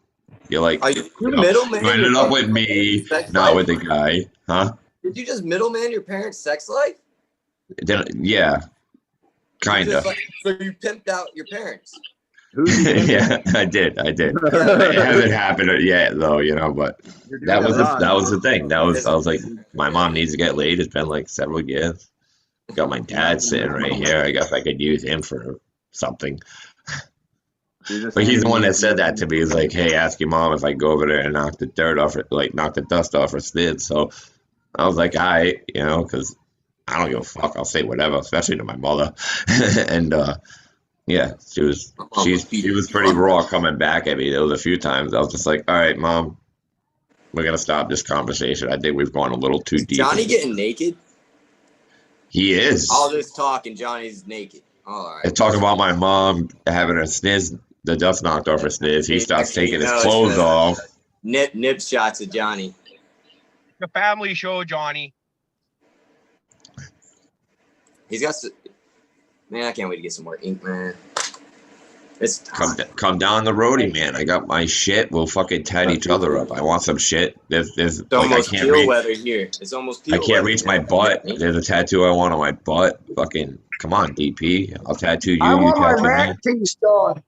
You're like, you middleman? You ended up with me, not with the guy, huh? Did you just middleman your parents' sex life? Yeah, kinda. So you pimped out your parents. Yeah, I did. It hasn't happened yet, though, you know. But that was the thing. I was like, my mom needs to get laid. It's been like several years. Got my dad sitting right here. I guess I could use him for something. But he's the one that said that to me. He's like, "Hey, ask your mom if I go over there and knock the dust off her stid." So I was like, because I don't give a fuck. I'll say whatever, especially to my mother. And yeah, she was pretty raw coming back at me. There was a few times I was just like, all right, Mom, we're gonna stop this conversation. I think we've gone a little too deep. Johnny getting naked? He is. All this talk and Johnny's naked. All right. And talking about my mom having a sniz, the dust knocked off her sniz. He starts taking his clothes off. Nip shots at Johnny. The family show, Johnny. He's got man, I can't wait to get some more ink, man. It's time. Come down the roadie, man. I got my shit. We'll fucking tat each other up. I want some shit. It's almost peel weather here. It's almost peel I can't reach my butt. There's a tattoo I want on my butt. Fucking come on, DP. I'll tattoo you. I want my tattoo back piece done.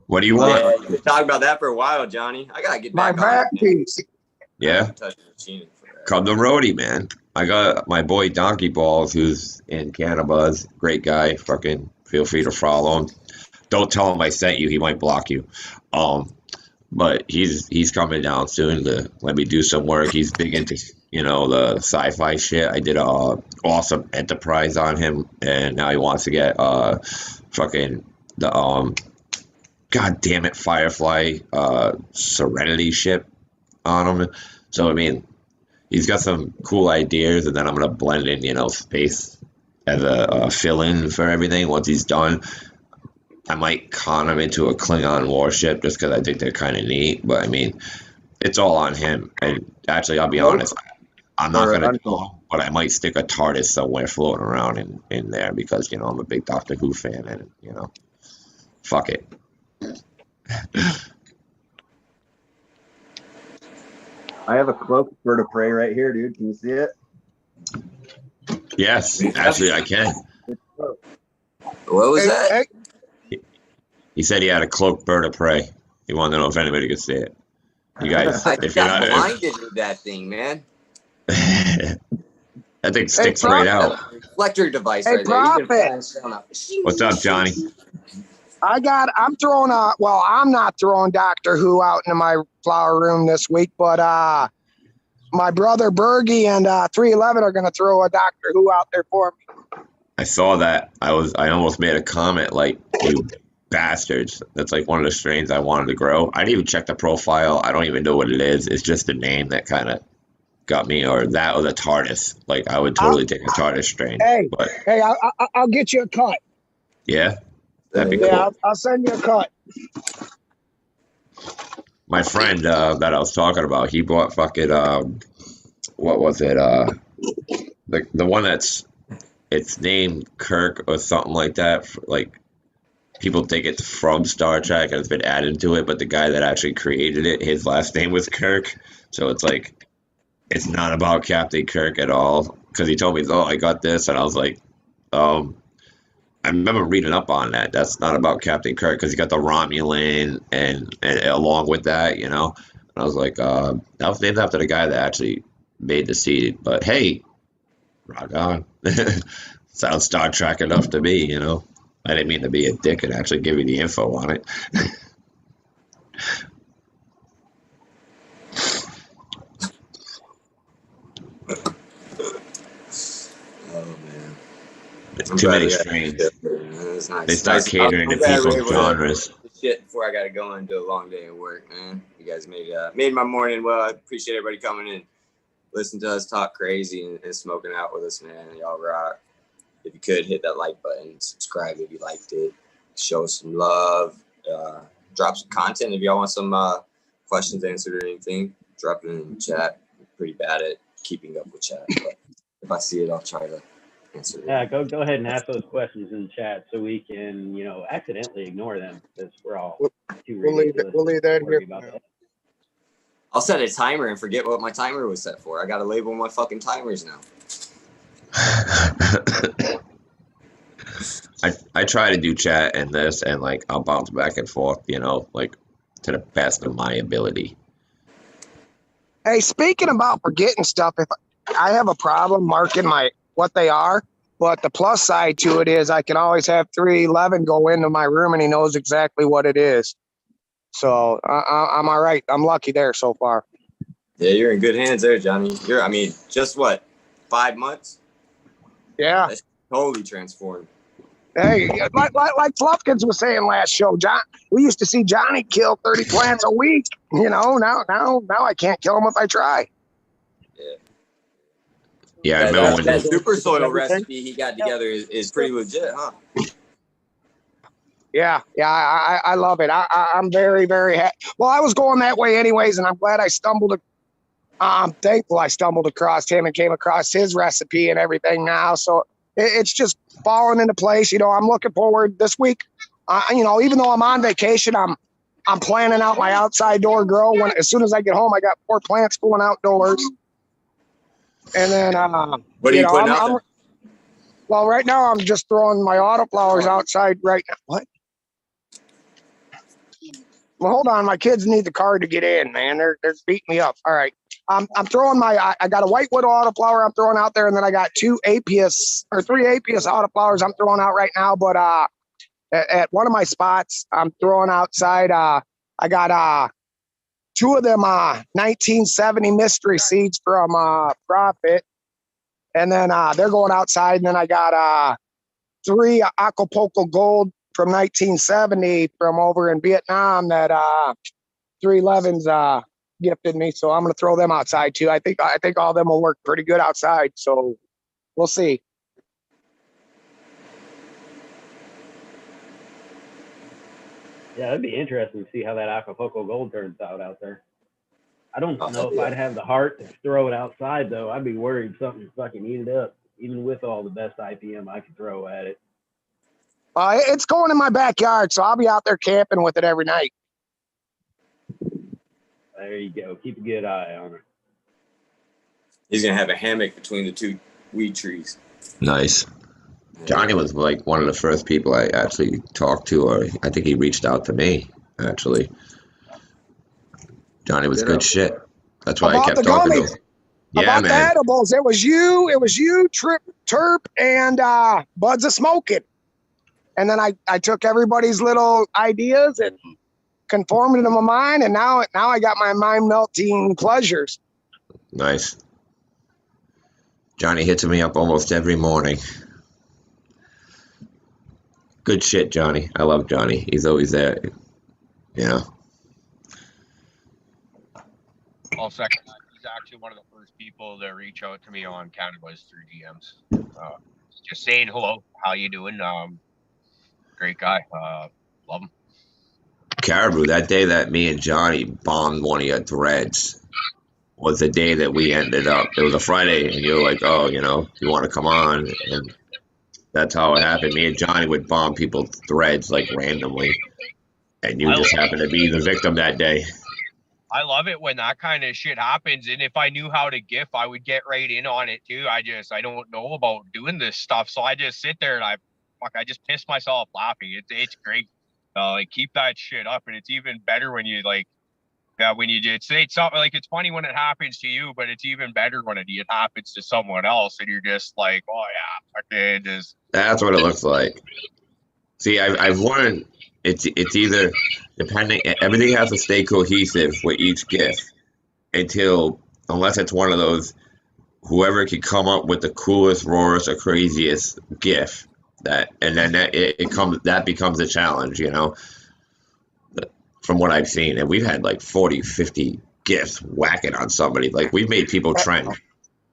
What do you want? We've been talking about that for a while, Johnny. I gotta get my back piece. Yeah. Come to roadie, man. I got my boy Donkey Balls, who's in Cannabis. Great guy. Fucking feel free to follow him. Don't tell him I sent you. He might block you. But he's coming down soon to let me do some work. He's big into the sci-fi shit. I did a awesome Enterprise on him, and now he wants to get fucking the god damn it Firefly Serenity ship on him. So I mean, he's got some cool ideas, and then I'm gonna blend in space as a fill-in for everything once he's done. I might con him into a Klingon warship just because I think they're kind of neat. But I mean, it's all on him. And actually, I'll be honest, I'm not going to tell him, but I might stick a TARDIS somewhere floating around in there because, I'm a big Doctor Who fan and, fuck it. I have a cloaked bird of prey right here, dude. Can you see it? Yes, actually, I can. What was that? Hey. He said he had a cloaked bird of prey. He wanted to know if anybody could see it. You guys, I got blinded with that thing, man. That thing sticks right out. Reflector device Hey, right Prophet. there. What's up, Johnny? I'm throwing I'm not throwing Doctor Who out into my flower room this week, but my brother Bergie and 311 are going to throw a Doctor Who out there for me. I saw that. I almost made a comment like, you bastards. That's like one of the strains I wanted to grow. I didn't even check the profile. I don't even know what it is. It's just the name that kind of got me, or that or the TARDIS. Like, I would totally take a TARDIS strain. Hey, but I'll get you a cut. Yeah? That'd be cool. Yeah, I'll send you a cut. My friend that I was talking about, he bought fucking, what was it? The one it's named Kirk or something like that. Like, people think it's from Star Trek and it's been added to it, but the guy that actually created it, his last name was Kirk. So it's like, it's not about Captain Kirk at all. Because he told me, I got this. And I was like, I remember reading up on that. That's not about Captain Kirk because he got the Romulan and along with that, And I was like, that was named after the guy that actually made the seed. But hey, rock on. Sounds Star Trek enough to me, I didn't mean to be a dick and actually give you the info on it. Oh man, Too many strains. Nice. They start catering to people's genres. Shit, before I gotta go and do a long day of work, man. You guys made my morning. Well, I appreciate everybody coming in, listen to us talk crazy and smoking out with us, man. Y'all rock. If you could, hit that like button, subscribe if you liked it, show some love, drop some content if y'all want some questions answered or anything. Drop it in the chat. I'm pretty bad at keeping up with chat, but if I see it, I'll try to answer it. Yeah, go ahead and ask those questions in the chat so we can, accidentally ignore them because we're all too ridiculous. We'll leave that here. I'll set a timer and forget what my timer was set for. I got to label my fucking timers now. I try to do chat and this and like I'll bounce back and forth, like to the best of my ability. Hey, speaking about forgetting stuff, if I have a problem marking what they are, but the plus side to it is I can always have 311 go into my room and he knows exactly what it is. So I'm all right. I'm lucky there so far. Yeah, you're in good hands there, Johnny. I mean, just what, 5 months? Yeah. That's totally transformed. Hey, like Fluffkins was saying last show, John. We used to see Johnny kill 30 plants a week. You know, now I can't kill them if I try. Yeah, I remember when that super soil recipe he got together is pretty legit, huh? Yeah, I love it. I'm very, very happy. Well, I was going that way anyways, and I'm glad I'm thankful I stumbled across him and came across his recipe and everything now. So it's just falling into place. You know, I'm looking forward this week. You know, even though I'm on vacation, I'm planning out my outside door grow. As soon as I get home, I got 4 plants going outdoors. And then, what are you putting out there? Well, right now I'm just throwing my autoflowers outside right now. What? Well, hold on. My kids need the card to get in, man. They're beating me up. All right. I'm throwing I got a whitewood autoflower I'm throwing out there, and then I got 3 Apius autoflowers I'm throwing out right now. But at one of my spots I'm throwing outside, I got 2 of them 1970 mystery seeds from Profit, and then they're going outside, and then I got 3 Acapulco Gold from 1970 from over in Vietnam that 311's gifted me, so I'm gonna throw them outside too. I think all of them will work pretty good outside, so we'll see. Yeah, that'd be interesting to see how that Acapulco Gold turns out there. I don't know if I'd have the heart to throw it outside though. I'd be worried something fucking eat it up, even with all the best IPM I could throw at it. It's going in my backyard, so I'll be out there camping with it every night. There you go. Keep a good eye on it. He's gonna have a hammock between the 2 weed trees. Nice. Johnny was like one of the first people I actually talked to, or I think he reached out to me, actually. Johnny was good shit. That's why I kept talking to him. Yeah, man. The edibles, it was you, Terp, and Buds of Smoking. And then I took everybody's little ideas and conformed them to mine, and now I got my mind melting pleasures. Nice. Johnny hits me up almost every morning. Good shit, Johnny. I love Johnny. He's always there. Yeah. I'll second that. He's actually one of the first people to reach out to me on Cannabis through DMs. Just saying hello. How you doing? Great guy. Love him. Caribou, that day that me and Johnny bombed one of your threads was the day that we ended up. It was a Friday, and you were like, oh, you know, you want to come on? And that's how it happened. Me and Johnny would bomb people's threads like randomly, and you just happened to be the victim that day. I love it when that kind of shit happens, and if I knew how to GIF, I would get right in on it too. I don't know about doing this stuff, so I just sit there and I just piss myself laughing. It's great. Like, keep that shit up, and it's even better when you when you just say something like, it's funny when it happens to you, but it's even better when it happens to someone else, and you're just like, oh yeah, just. That's what it looks like. See, I've learned it's either depending. Everything has to stay cohesive with each GIF unless it's one of those whoever can come up with the coolest, rawest, or craziest GIF. That becomes a challenge, you know, from what I've seen. And we've had like 40, 50 GIFs whacking on somebody. Like, we've made people trend.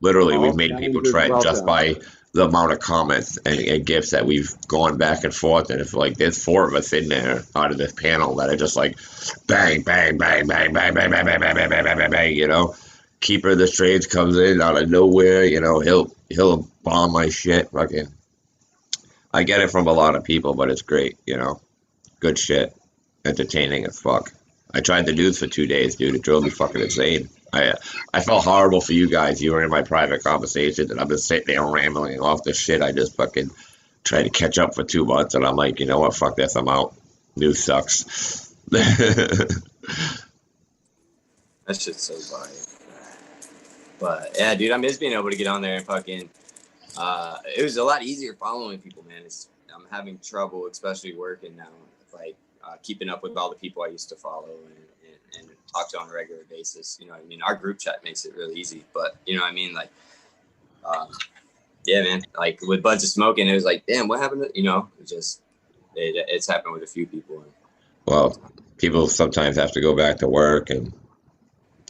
Literally, we've made people trend just by the amount of comments and GIFs that we've gone back and forth. And if like there's 4 of us in there out of this panel that are just like bang, bang, bang, bang, bang, bang, bang, bang, bang, bang, bang, bang, bang, you know. Keeper of the Strange comes in out of nowhere, you know, he'll bomb my shit. Fucking, I get it from a lot of people, but it's great, you know. Good shit. Entertaining as fuck. I tried to do this for 2 days, dude. It drove me fucking insane. I felt horrible for you guys. You were in my private conversations, and I'm just sitting there rambling off the shit. I just fucking tried to catch up for 2 months, and I'm like, you know what? Fuck this. I'm out. News sucks. That shit's so funny. But yeah, dude, I miss being able to get on there and fucking. It was a lot easier following people, man. I'm having trouble, especially working now, like keeping up with all the people I used to follow and talk to on a regular basis. You know what I mean? Our group chat makes it really easy, but you know what I mean? Like, yeah, man, like with Buds of Smoking, it was like, damn, what happened to, you know, it's happened with a few people. Well, people sometimes have to go back to work and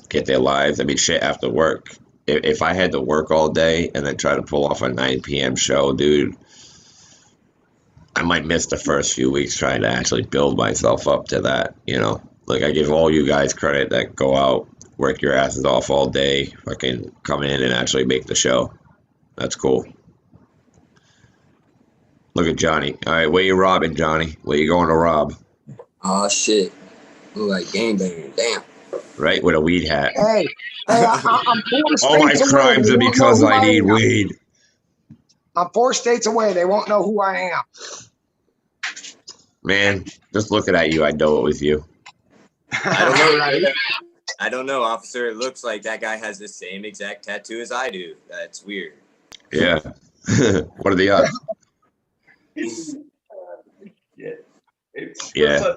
get their lives. I mean, shit, after work. If I had to work all day and then try to pull off a 9 p.m. show, dude, I might miss the first few weeks trying to actually build myself up to that, you know? Like, I give all you guys credit that go out, work your asses off all day, fucking come in and actually make the show. That's cool. Look at Johnny. All right, where you robbing, Johnny? Where you going to rob? Oh, shit. Look like gangbang. Damn. Right, with a weed hat. Hey, I'm 4 All my states away. crimes They are won't know because who I need am. weed. I'm 4 states away. They won't know who I am. Man, just looking at you, I know it was you. I don't know, right? I don't know, officer. It looks like that guy has the same exact tattoo as I do. That's weird. Yeah. What are the odds? Yeah.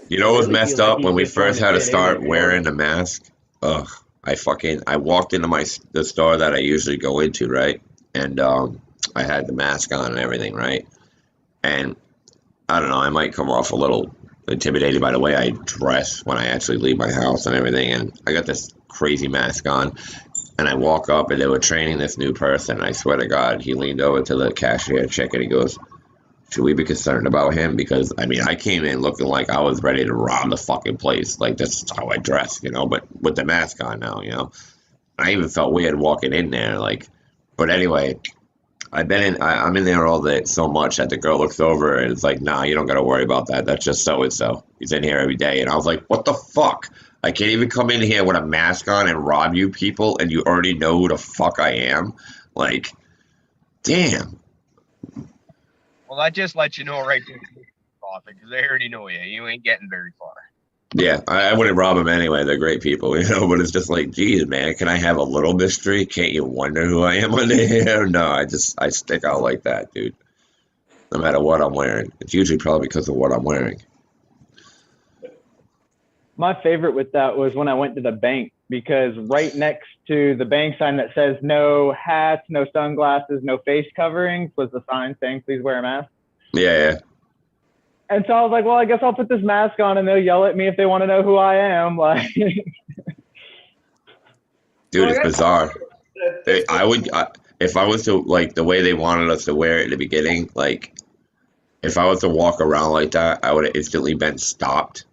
You know what was messed up when we first had to start wearing the mask? Ugh. I walked into the store that I usually go into, right? And I had the mask on and everything, right? And I don't know, I might come off a little intimidated by the way I dress when I actually leave my house and everything. And I got this crazy mask on. And I walk up and they were training this new person. And I swear to God, he leaned over to the cashier chick and he goes, should we be concerned about him? Because, I mean, I came in looking like I was ready to rob the fucking place. Like, this is how I dress, you know, but with the mask on now, you know. I even felt weird walking in there, like, but anyway, I'm in there all day so much that the girl looks over and it's like, nah, you don't got to worry about that. That's just so-and-so. He's in here every day. And I was like, what the fuck? I can't even come in here with a mask on and rob you people and you already know who the fuck I am? Like, damn. Well, that just lets you know right there, because they already know you. You ain't getting very far. Yeah, I wouldn't rob them anyway. They're great people, you know, but it's just like, geez, man, can I have a little mystery? Can't you wonder who I am under here? No, I stick out like that, dude. No matter what I'm wearing. It's usually probably because of what I'm wearing. My favorite with that was when I went to the bank, because right next to the bank sign that says no hats, no sunglasses, no face coverings was the sign saying please wear a mask. Yeah. And so I was like, well, I guess I'll put this mask on and they'll yell at me if they want to know who I am. Like, dude, it's bizarre. If I was to, like, the way they wanted us to wear it in the beginning, like, if I was to walk around like that, I would have instantly been stopped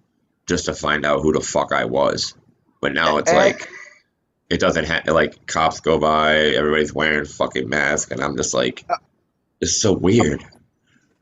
just to find out who the fuck I was. But now it's like, it doesn't have, like, cops go by, everybody's wearing fucking masks, and I'm just like, it's so weird.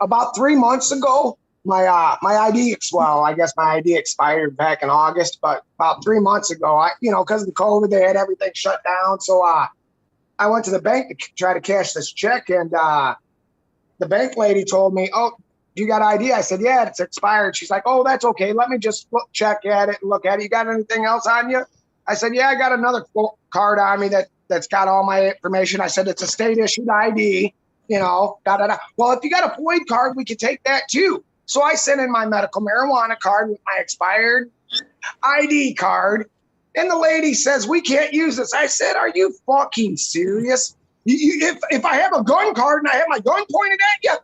About 3 months ago, my ID, well, I guess my ID expired back in August, but about 3 months ago, because of the COVID, they had everything shut down. So I went to the bank to try to cash this check, and the bank lady told me, oh, you got ID? I said, yeah, it's expired. She's like, oh, that's okay. Let me just check at it and look at it. You got anything else on you? I said, yeah, I got another card on me that's got all my information. I said, it's a state issued ID, Well, if you got a FOID card, we could take that too. So I sent in my medical marijuana card with my expired ID card. And the lady says, we can't use this. I said, are you fucking serious? If I have a gun card and I have my gun pointed at you,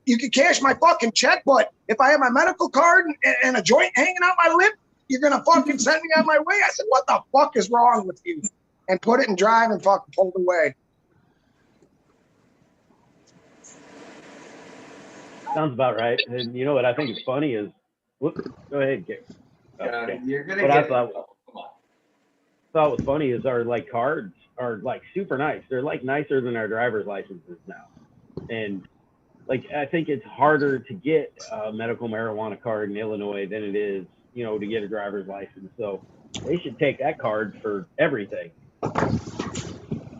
you can cash my fucking check, but if I have my medical card and a joint hanging out my lip, you're going to fucking send me on my way? I said, what the fuck is wrong with you? And put it in drive and fucking pulled away. Sounds about right. And you know what I think is funny is, go ahead, Gary. You're going to what get I thought was funny is our like cards are like super nice. They're like nicer than our driver's licenses now. And like, I think it's harder to get a medical marijuana card in Illinois than it is, to get a driver's license. So they should take that card for everything.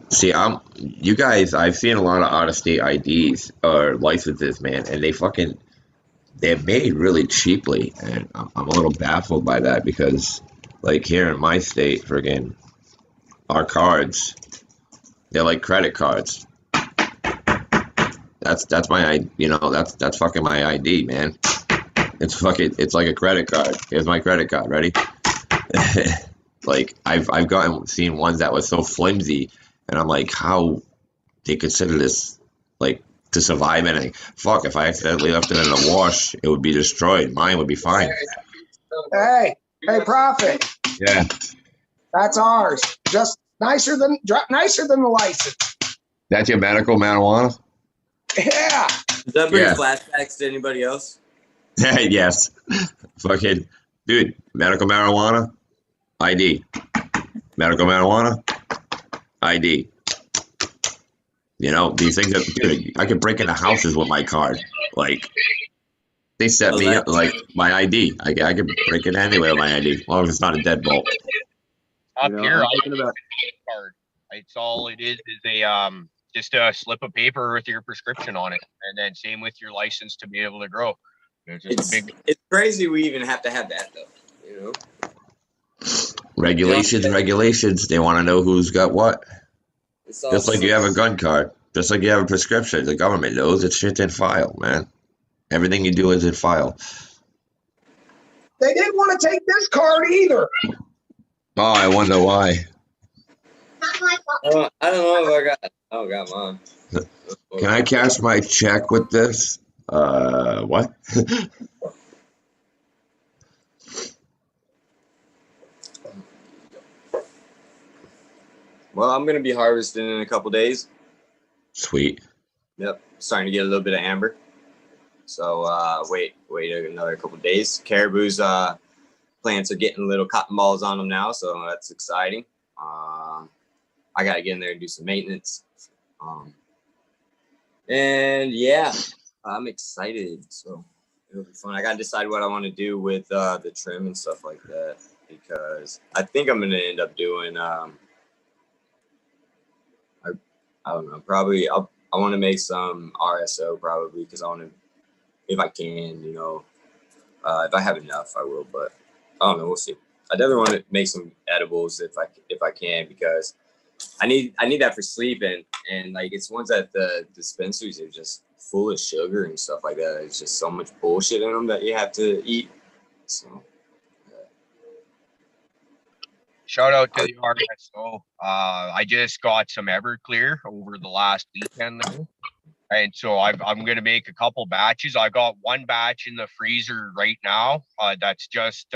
See, you guys, I've seen a lot of out-of-state IDs or licenses, man, and they're made really cheaply, and I'm a little baffled by that because, like, here in my state, friggin', our cards, they're like credit cards. That's my, that's fucking my ID, man. It's fucking. It's like a credit card. Here's my credit card. Ready? Like I've seen ones that was so flimsy, and I'm like, how they consider this like to survive anything? Fuck, if I accidentally left it in a wash, it would be destroyed. Mine would be fine. Hey, Prophet. Yeah. That's ours. Just nicer than the license. That's your medical marijuana? Yeah. Does that bring Yeah. flashbacks to anybody else? Yes. Fucking dude, medical marijuana, ID. Medical marijuana, ID. You know, these things that, dude, I could break into houses with my card. Like, they set me up, like, my ID. I can break it anywhere with my ID, as long as it's not a deadbolt. Up You know, here, I'm I thinking about card. It's all it is a just a slip of paper with your prescription on it, and then same with your license to be able to grow. It's just a big. It's crazy we even have to have that though. You know. Regulations. They want to know who's got what. It's Just like also- you have a gun card. Just like you have a prescription. The government knows it's shit in file, man. Everything you do is in file. They didn't want to take this card either. Oh, I wonder why. I don't know if I got mine. Can I cash my check with this? What? Well, I'm gonna be harvesting in a couple days. Sweet. Yep, starting to get a little bit of amber. So wait another couple days. Caribou's plants are getting little cotton balls on them now, so that's exciting. I gotta get in there and do some maintenance. And yeah, I'm excited. So it'll be fun. I gotta decide what I want to do with the trim and stuff like that, because I think I'm gonna end up doing I don't know, probably I want to make some RSO probably, because I want to, if I can, you know, if I have enough, I will, but I don't know, we'll see. I definitely want to make some edibles if I can, because I need that for sleeping, and like it's ones at the dispensaries are just full of sugar and stuff like that. It's just so much bullshit in them that you have to eat. So Shout out to the RSO. I just got some Everclear over the last weekend there. And so I'm going to make a couple batches. I got one batch in the freezer right now. That's just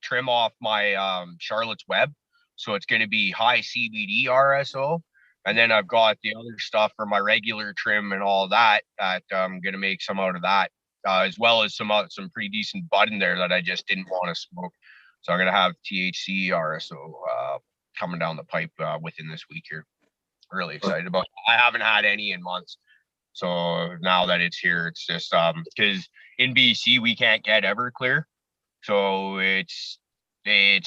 trim off my Charlotte's Web. So it's going to be high CBD RSO. And then I've got the other stuff for my regular trim and all that I'm going to make some out of that, as well as some pretty decent bud in there that I just didn't want to smoke. So I'm going to have THC RSO coming down the pipe within this week here. Really excited about it. I haven't had any in months. So now that it's here, it's just because in BC we can't get Everclear. So it's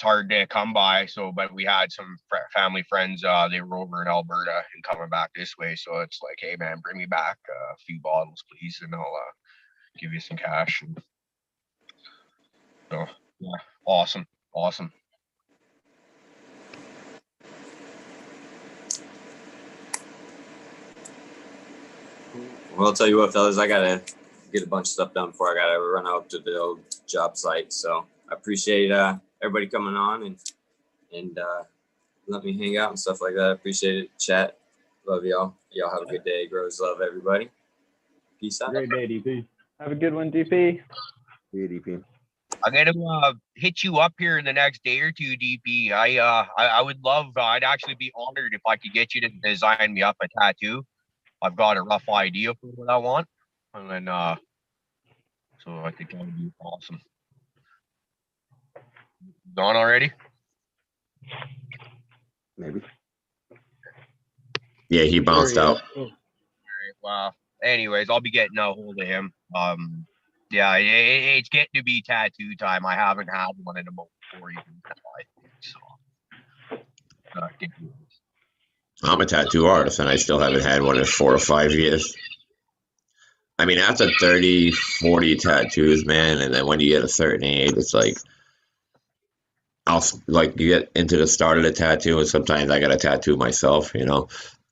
hard to come by. So, but we had some family friends, they were over in Alberta and coming back this way. So it's like, hey man, bring me back a few bottles, please. And I'll give you some cash. And so yeah. Awesome. well, I'll tell you what, fellas, I gotta get a bunch of stuff done before I gotta run out to the old job site. So I appreciate everybody coming on and let me hang out and stuff like that. I appreciate it. Chat. Love y'all. Y'all have a good day. Grows love, everybody. Peace out. Great day, DP. Have a good one, DP. DP. I'm gonna hit you up here in the next day or two, DP. I would love. I'd actually be honored if I could get you to design me up a tattoo. I've got a rough idea for what I want, and then so I think that would be awesome. Done already? Maybe. Yeah, he bounced out. All right. Well, anyways, I'll be getting a hold of him. Yeah, it's getting to be tattoo time. I haven't had one in about 4 years now, I think. So, I'm a tattoo artist, and I still haven't had one in 4 or 5 years. I mean, after 30, 40 tattoos, man, and then when you get a certain age, it's like, you get into the start of the tattoo, and sometimes I got a tattoo myself, you know.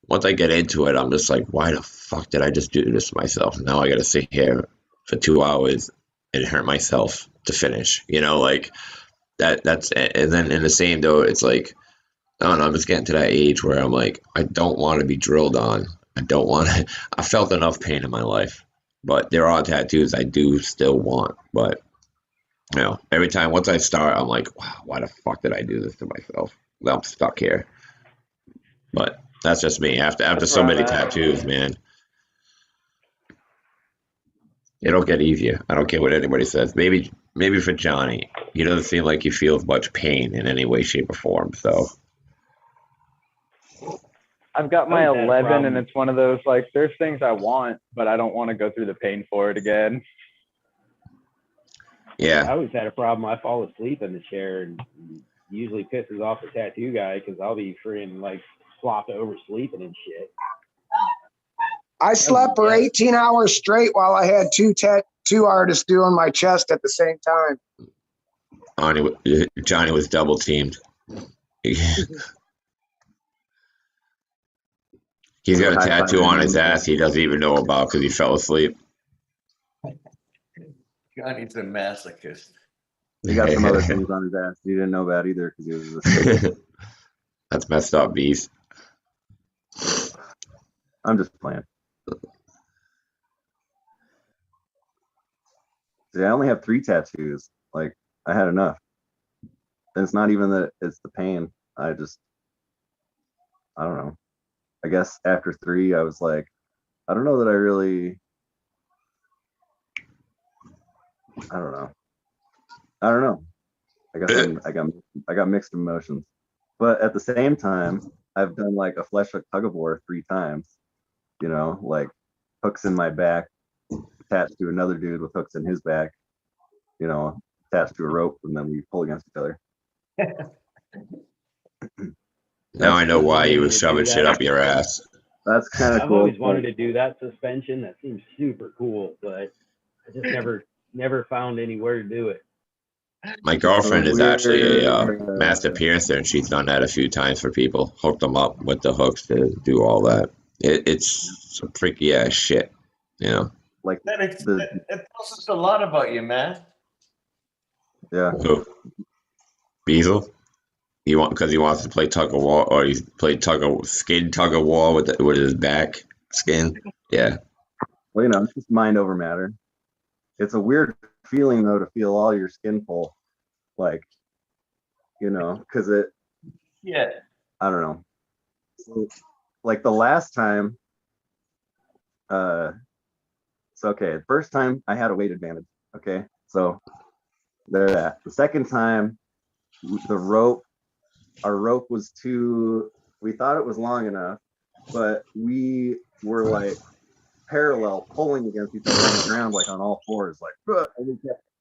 Once I get into it, I'm just like, why the fuck did I just do this to myself? Now I got to sit here for 2 hours and hurt myself to finish. You know, like that's and then in the same though, it's like I don't know. I'm just getting to that age where I'm like, I don't want to be drilled on. I don't want to. I felt enough pain in my life, but there are tattoos I do still want. But you know, every time once I start, I'm like, wow, why the fuck did I do this to myself? Well, I'm stuck here. But that's just me. After That's so where many I'm at. tattoos, man, it'll get easier. I don't care what anybody says. Maybe for Johnny, he doesn't seem like he feels much pain in any way, shape, or form. So I've got my always had a 11, and problem. it's one of those like, there's things I want, but I don't want to go through the pain for it again. I yeah, always had a problem. I fall asleep in the chair, and usually pisses off the tattoo guy because I'll be freaking like flopped over sleeping and shit. I slept for 18 hours straight while I had two tattoo artists doing my chest at the same time. Johnny was double teamed. He's got a High tattoo five. on his ass he doesn't even know about because he fell asleep. Johnny's a masochist. He got some other things on his ass he didn't know about either because he was asleep. That's messed up, beast. I'm just playing. See, I only have 3 tattoos. Like, I had enough. And it's not even that it's the pain. I don't know. I guess after 3, I was like, I don't know that I really. I don't know. I guess I got mixed emotions. But at the same time, I've done like a flesh hook tug of war 3 times. You know, like hooks in my back, attached to another dude with hooks in his back. You know, attached to a rope, and then we pull against each other. Now I know why you was to shoving do shit that. up your ass. That's kind of I've cool. always wanted to do that suspension. That seems super cool, but I just never found anywhere to do it. My girlfriend is actually a Weird, master piercer, and she's done that a few times for people. Hooked them up with the hooks to do all that. It's some freaky ass shit, you know. like It tells us a lot about you, man. yeah. Who? Beazle? Because he wants to play tug of war, or he's played tug of war with his back skin. Yeah. Well, you know, it's just mind over matter. It's a weird feeling though to feel all your skin pull, like, you know, because Yeah. I don't know. So, like the last time, so okay, the first time I had a weight advantage. Okay, so there that. The second time, our rope was too. We thought it was long enough, but we were like parallel pulling against each other on the ground, like on all fours, like, and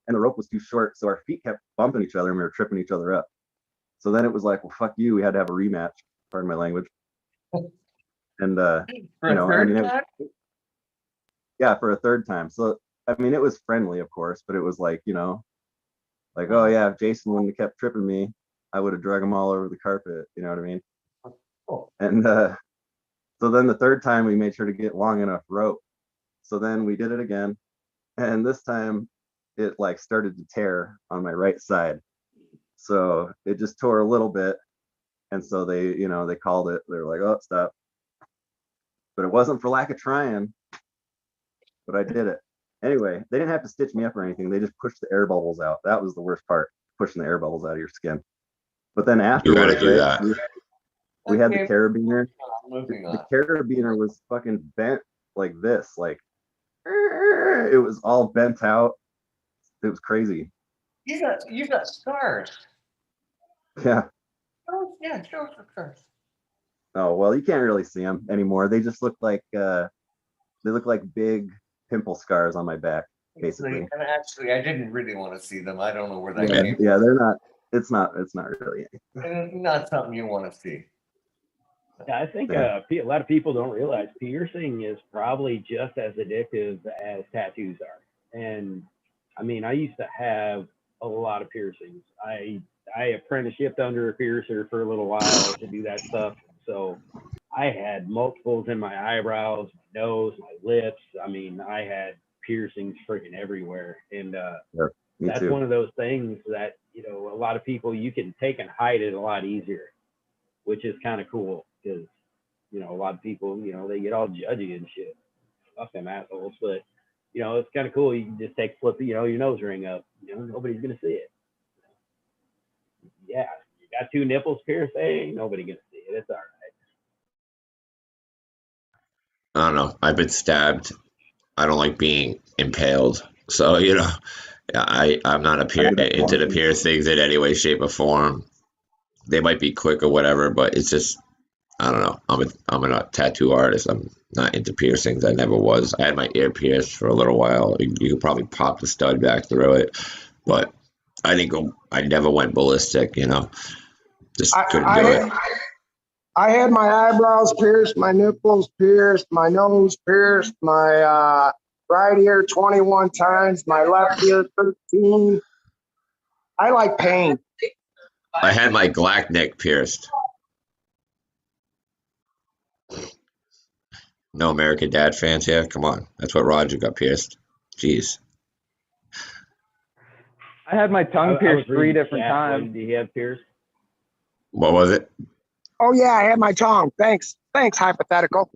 the rope was too short, so our feet kept bumping each other and we were tripping each other up. So then it was like, well, fuck you. We had to have a rematch. Pardon my language. And you know, I mean, yeah, for a third time. So I mean, it was friendly, of course, but it was like, you know, like, oh yeah, if Jason wouldn't have kept tripping me, I would have dragged him all over the carpet. You know what I mean? And so then the third time we made sure to get long enough rope. So then we did it again, and this time it like started to tear on my right side. So it just tore a little bit, and so they, you know, they called it. They were like, "Oh, stop!" But it wasn't for lack of trying. But I did it anyway. They didn't have to stitch me up or anything. They just pushed the air bubbles out. That was the worst part, pushing the air bubbles out of your skin. But then You gotta afterwards, do right, that. we had the carabiner. Moving on. The carabiner was fucking bent like this, like it was all bent out. It was crazy. You got scars. Yeah. Oh yeah, show us the scars. Oh well, you can't really see them anymore. They just look like big pimple scars on my back, basically. And actually, I didn't really want to see them. I don't know where that Yeah, came yeah, they're not. It's not really. from. And not something you want to see. Yeah, I think Yeah. a lot of people don't realize piercing is probably just as addictive as tattoos are. And I mean, I used to have a lot of piercings. I apprenticeshiped under a piercer for a little while to do that stuff. So I had multiples in my eyebrows, my nose, my lips. I mean, I had piercings freaking everywhere. And Yeah, me that's too. one of those things that, you know, a lot of people, you can take and hide it a lot easier, which is kind of cool because, you know, a lot of people, you know, they get all judgy and shit. Fuck them assholes. But, you know, it's kind of cool. You can just flip, you know, your nose ring up. You know, nobody's going to see it. Yeah, you got 2 nipples pierced. Hey, ain't nobody going to see it. It's all right. I don't know. I've been stabbed. I don't like being impaled. So, you know, I'm not I do that into the often. piercings in any way, shape, or form. They might be quick or whatever, but it's just, I don't know. I'm a tattoo artist. I'm not into piercings. I never was. I had my ear pierced for a little while. You could probably pop the stud back through it, but I didn't go. I never went ballistic. You know, just couldn't do it. I had my eyebrows pierced, my nipples pierced, my nose pierced, my right ear 21 times, my left ear 13. I like pain. I had my glack neck pierced. No American Dad fans here? Come on. That's what Roger got pierced. Jeez. I had my tongue I was pierced 3 reading different chat. times. What did he have pierced? What was it? Oh yeah, I had my tongue. Thanks, hypothetical.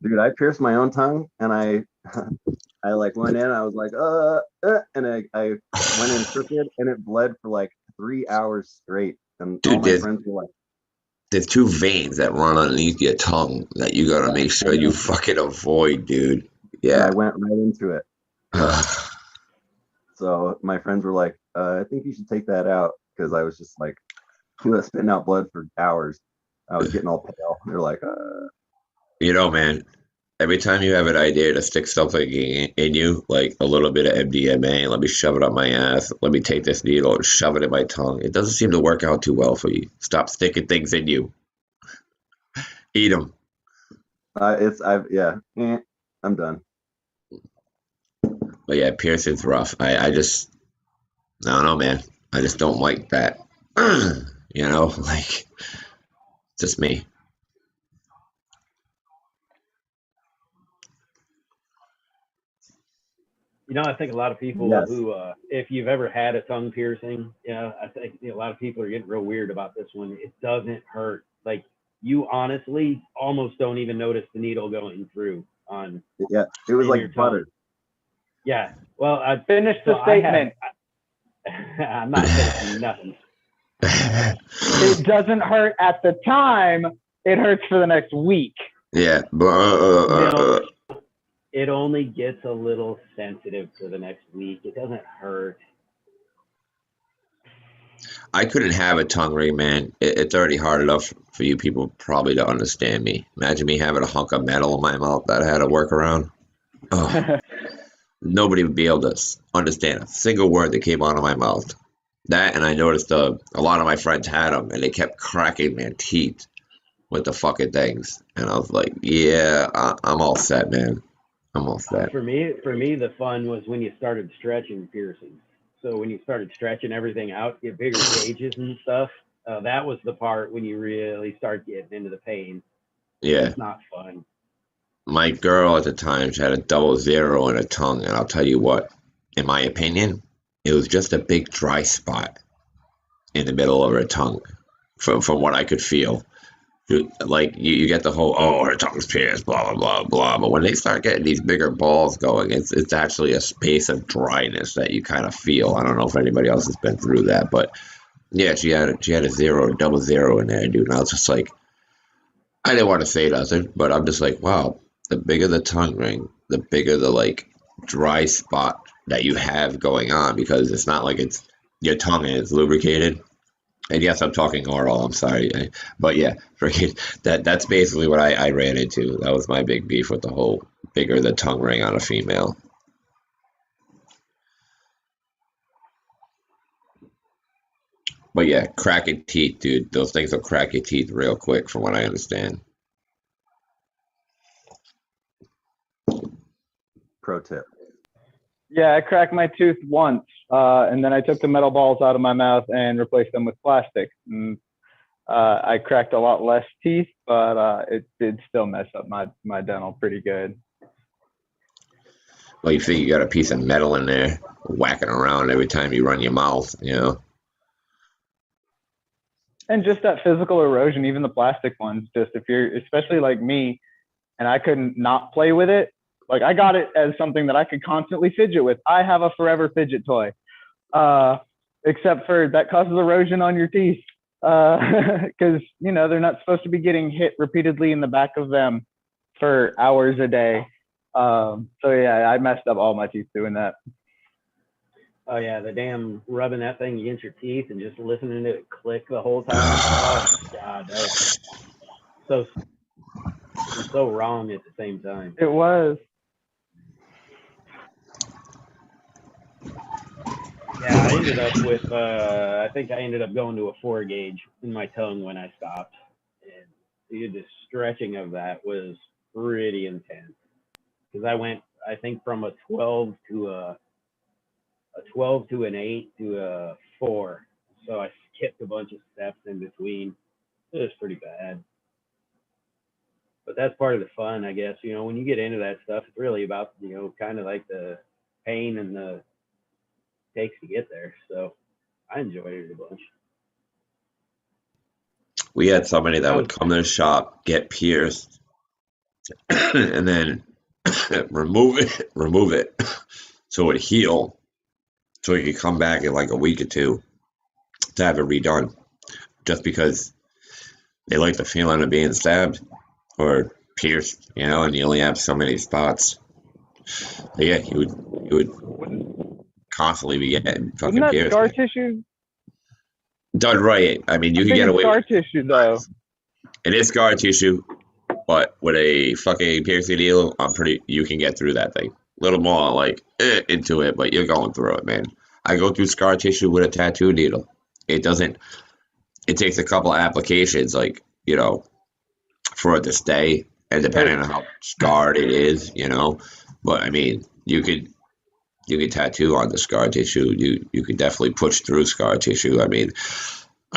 Dude, I pierced my own tongue and I like went in, I was like, and I went in crooked and it bled for like 3 hours straight. And all Dude, my friends were like, there's 2 veins that run underneath your tongue that you gotta make sure you fucking avoid, dude. and I Yeah. went right into it. So my friends were like, I think you should take that out because I was just like spitting out blood for hours. I was getting all pale. They're like, You know, man, every time you have an idea to stick something in you, like a little bit of MDMA, let me shove it up my ass, let me take this needle and shove it in my tongue. It doesn't seem to work out too well for you. Stop sticking things in you. Eat them. I'm done. But yeah, piercing's rough. I don't know, man. I just don't like that. You know, like, just me. You know, I think a lot of people Yes. who, if you've ever had a tongue piercing, I think a lot of people are getting real weird about this one. It doesn't hurt. Like, you honestly almost don't even notice the needle going through on. Yeah, it was in your like butter. tongue. Yeah. Well, I Finish the statement. I'm not finishing nothing. It doesn't hurt at the time. It hurts for the next week. Yeah. No, it only gets a little sensitive for the next week. It doesn't hurt. I couldn't have a tongue ring, man. It's already hard enough for you people probably to understand me. Imagine me having a hunk of metal in my mouth that I had to work around. Oh, nobody would be able to understand a single word that came out of my mouth. That, and I noticed a lot of my friends had them, and they kept cracking their teeth with the fucking things. And I was like, yeah, I'm all set, man. I'm all set. For me, the fun was when you started stretching piercings. So when you started stretching everything out, get bigger gauges and stuff. That was the part when you really start getting into the pain. Yeah. It's not fun. My girl at the time, she had a 00 in her tongue, and I'll tell you what, in my opinion, it was just a big dry spot in the middle of her tongue, from what I could feel. Like you get the whole, oh, her tongue's pierced, blah blah blah blah. But when they start getting these bigger balls going, it's actually a space of dryness that you kind of feel. I don't know if anybody else has been through that, but yeah, she had a 00 in there, dude. And I was just like, I didn't want to say nothing, but I'm just like, wow, the bigger the tongue ring, the bigger the like dry spot that you have going on, because it's not like it's your tongue is lubricated. And yes, I'm talking oral. I'm sorry, but yeah, that's basically what I ran into. That was my big beef with the whole bigger the tongue ring on a female. But yeah, cracking teeth, dude. Those things will crack your teeth real quick, from what I understand. Pro tip. Yeah, I cracked my tooth once, and then I took the metal balls out of my mouth and replaced them with plastic. And, I cracked a lot less teeth, but it did still mess up my dental pretty good. Well, you think you got a piece of metal in there whacking around every time you run your mouth, you know? And just that physical erosion, even the plastic ones, just if you're, especially like me, and I couldn't not play with it. Like I got it as something that I could constantly fidget with. I have a forever fidget toy, except for that causes erosion on your teeth. Because, you know, they're not supposed to be getting hit repeatedly in the back of them for hours a day. So yeah, I messed up all my teeth doing that. Oh yeah, the damn rubbing that thing against your teeth and just listening to it click the whole time. Oh God, that was so wrong at the same time. It was. Yeah, I ended up with I think I ended up going to a 4 gauge in my tongue when I stopped, and the stretching of that was pretty intense because I went, I think, from a 12 to an 8 to a 4. So I skipped a bunch of steps in between. It was pretty bad. But that's part of the fun, I guess. You know, when you get into that stuff, it's really about, you know, kind of like the pain and the takes to get there. So I enjoyed it a bunch. We had somebody that would come to the shop, get pierced, and then remove it so it would heal, so he could come back in like a week or two to have it redone, just because they like the feeling of being stabbed or pierced, you know, and you only have so many spots. But yeah, he would constantly be getting fucking Wouldn't that pierced. scar tissue? Done right, I mean, you can get away scar with tissue though. it is scar tissue, but with a fucking piercing needle, you can get through that thing. A little more like into it, but you're going through it, man. I go through scar tissue with a tattoo needle. It takes a couple of applications, like, you know, for it to stay, and depending on how scarred it is, you know. But I mean, you could tattoo on the scar tissue. You could definitely push through scar tissue. I mean,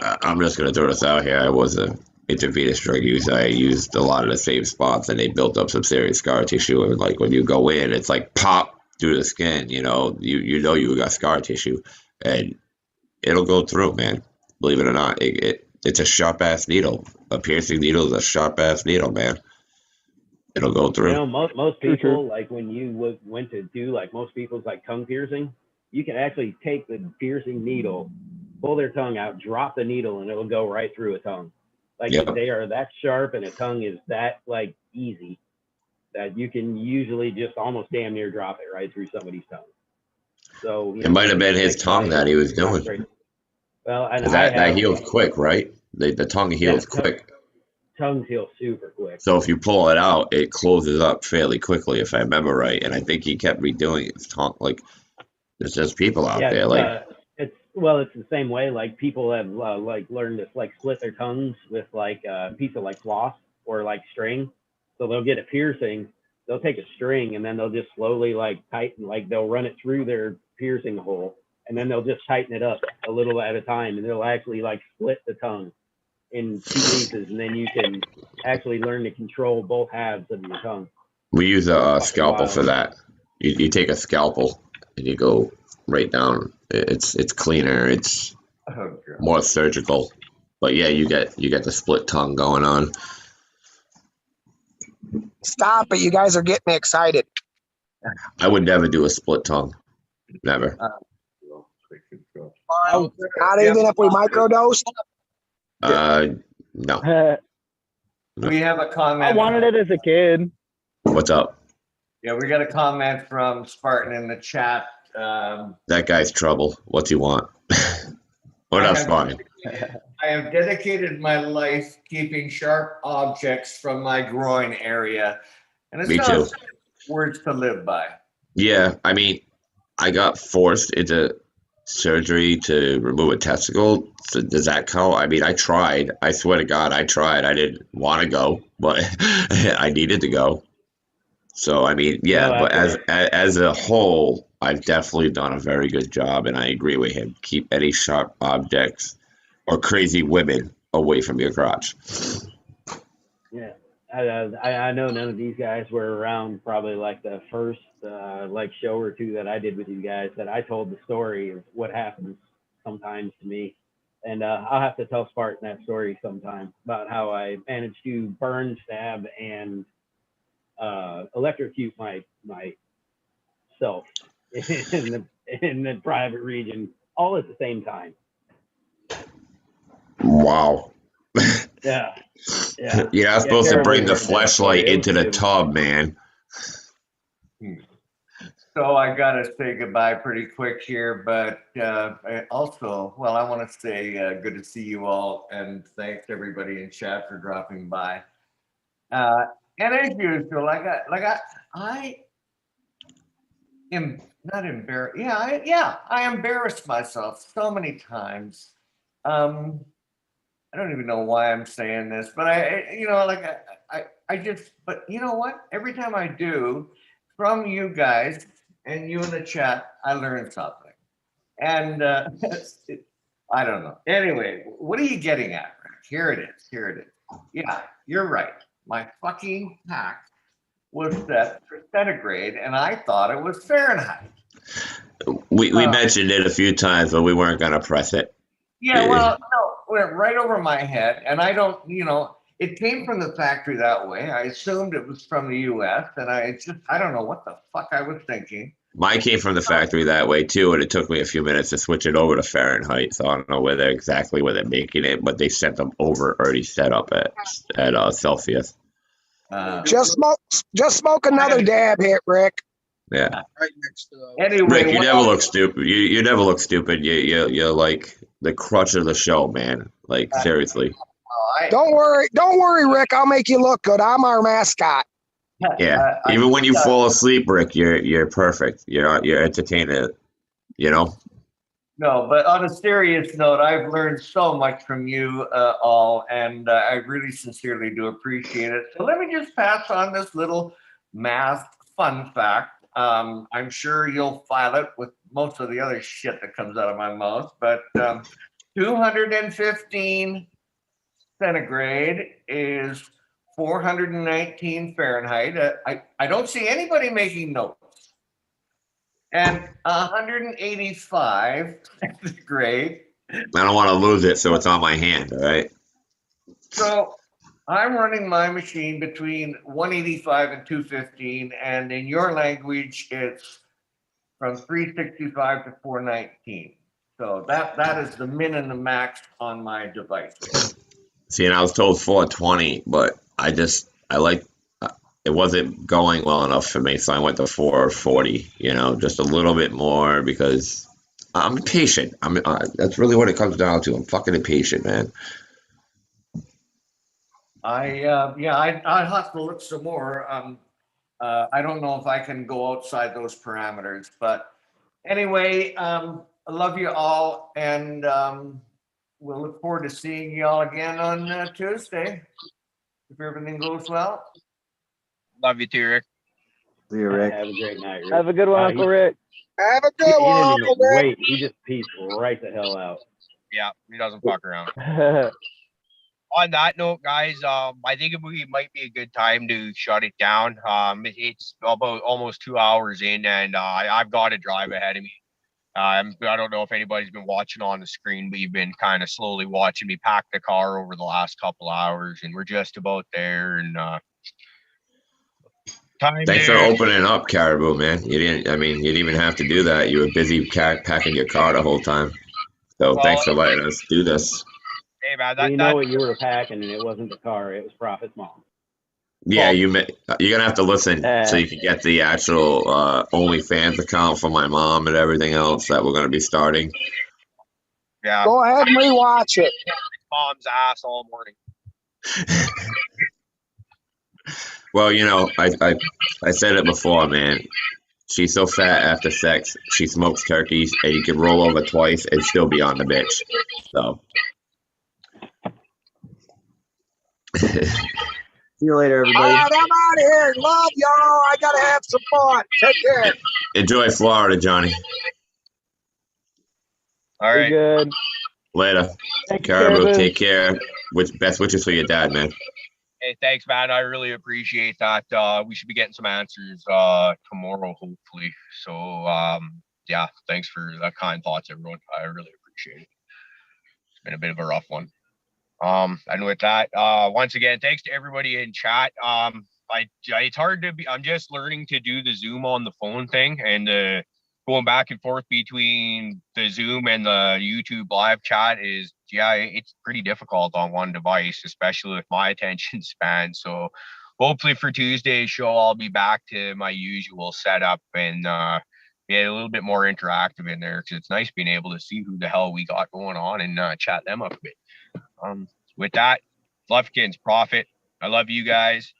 I'm just gonna throw this out here. I was a intravenous drug user. I used a lot of the same spots, and they built up some serious scar tissue. And like when you go in, it's like pop through the skin. You know, you know you got scar tissue, and it'll go through, man. Believe it or not, it's a sharp ass needle. A piercing needle is a sharp ass needle, man. It'll go through. You know, most people, like when you went to do like most people's like tongue piercing, you can actually take the piercing needle, pull their tongue out, drop the needle, and it'll go right through a tongue. Like they are that sharp, and a tongue is that like easy that you can usually just almost damn near drop it right through somebody's tongue. So it might have been his tongue that he was doing. Well, and that heals quick, right? The tongue heals quick. Tongues heal super quick. So if you pull it out, it closes up fairly quickly, if I remember right. And I think he kept redoing his tongue. Like, there's just people out there, like it's the same way. Like people have like learned to like split their tongues with like a piece of like floss or like string. So they'll get a piercing. They'll take a string and then they'll just slowly like tighten, like they'll run it through their piercing hole, and then they'll just tighten it up a little at a time, and they'll actually like split the tongue in 2 pieces, and then you can actually learn to control both halves of your tongue. We use a scalpel for that. You take a scalpel and you go right down. It's cleaner. It's more surgical. But yeah, you get the split tongue going on. Stop it! You guys are getting me excited. I would never do a split tongue. Never. Not even if we microdose. No. We have a comment. I wanted it as a kid. What's up? Yeah, we got a comment from Spartan in the chat. That guy's trouble. What's he want? What else, Spartan? I have dedicated my life keeping sharp objects from my groin area. And it's Me too. Words to live by. Yeah, I mean, I got forced into surgery to remove a testicle. So does that count? I mean, I tried. I swear to God, I tried. I didn't want to go, but I needed to go. So I mean, yeah. But as a whole, I've definitely done a very good job, and I agree with him. Keep any sharp objects or crazy women away from your crotch. Yeah, I know none of these guys were around probably like the first like show or two that I did with you guys that I told the story of what happens sometimes to me. And I'll have to tell Spartan that story sometime about how I managed to burn, stab, and electrocute myself in the private region all at the same time. Wow. Yeah. You're not supposed to bring the terrible fleshlight into the It was- tub, man. So I got to say goodbye pretty quick here, but I want to say good to see you all, and thanks everybody in chat for dropping by. And as usual, I am not embarrassed. I embarrassed myself so many times. I don't even know why I'm saying this, but but you know what? Every time I do, from you guys and you in the chat, I learn something. And I don't know. Anyway, what are you getting at, Rick? Here it is. Yeah, you're right. My fucking pack was set for centigrade, and I thought it was Fahrenheit. We mentioned it a few times, but we weren't going to press it. Yeah, well, no, it went right over my head, and I don't, it came from the factory that way. I assumed it was from the U.S., and I don't know what the fuck I was thinking. Mine came from the factory that way too, and it took me a few minutes to switch it over to Fahrenheit. So I don't know where they're making it, but they sent them over already set up at Celsius. Just smoke another dab hit, Rick. Yeah. Right next to Anyway, Rick, you never look stupid. You never look stupid. You're like the crutch of the show, man. Like seriously. Don't worry, Rick. I'll make you look good. I'm our mascot. Yeah. Even when you fall asleep, Rick, you're perfect. You're entertaining. No, but on a serious note, I've learned so much from you all, and I really sincerely do appreciate it. So let me just pass on this little math fun fact. I'm sure you'll file it with most of the other shit that comes out of my mouth, but 215 centigrade is 419 Fahrenheit. I don't see anybody making notes. And 185 centigrade. I don't want to lose it, so it's on my hand. All right. So I'm running my machine between 185 and 215, and in your language, it's from 365 to 419. So that is the min and the max on my device. See, and I was told 420, but it wasn't going well enough for me, so I went to 440. Just a little bit more because I'm impatient. That's really what it comes down to. I'm fucking impatient, man. I'll have to look some more. I don't know if I can go outside those parameters, but anyway, I love you all, and we'll look forward to seeing you all again on Tuesday, if everything goes well. Love you too, Rick. See you, Rick. Have a great night, Rick. Have a good one, Uncle Rick. Have a He good one, didn't Uncle even Rick. wait. He just peaced right the hell out. Yeah, he doesn't fuck around. On that note, guys, I think it might be a good time to shut it down. It's about almost 2 hours in, and I've got a drive ahead of me. I don't know if anybody's been watching on the screen, but you've been kind of slowly watching me pack the car over the last couple hours, and we're just about there. And Thanks for opening up, Caribou, man. You didn't even have to do that. You were busy packing your car the whole time. So thanks for letting us do this. Hey, man, We know what you were packing, and it wasn't the car. It was Prophet's mom. Yeah, you're gonna have to listen so you can get the actual OnlyFans account for my mom and everything else that we're gonna be starting. Yeah. Go ahead and rewatch it. Mom's ass all morning. Well, I said it before, man. She's so fat after sex, she smokes turkeys, and you can roll over twice and still be on the bitch. So. See you later, everybody. All right, I'm out of here. Love y'all. I gotta have some fun. Take care. Enjoy Florida, Johnny. All right. Good. Later. Caribou, take care. Best wishes for your dad, man. Hey, thanks, man. I really appreciate that. We should be getting some answers tomorrow, hopefully. So, yeah, thanks for the kind thoughts, everyone. I really appreciate it. It's been a bit of a rough one. And with that, once again, thanks to everybody in chat. It's hard to be. I'm just learning to do the Zoom on the phone thing, and going back and forth between the Zoom and the YouTube live chat is, yeah, it's pretty difficult on one device, especially with my attention span. So hopefully for Tuesday's show, I'll be back to my usual setup and get a little bit more interactive in there, because it's nice being able to see who the hell we got going on and chat them up a bit. With that, Lufkins, Profit, I love you guys.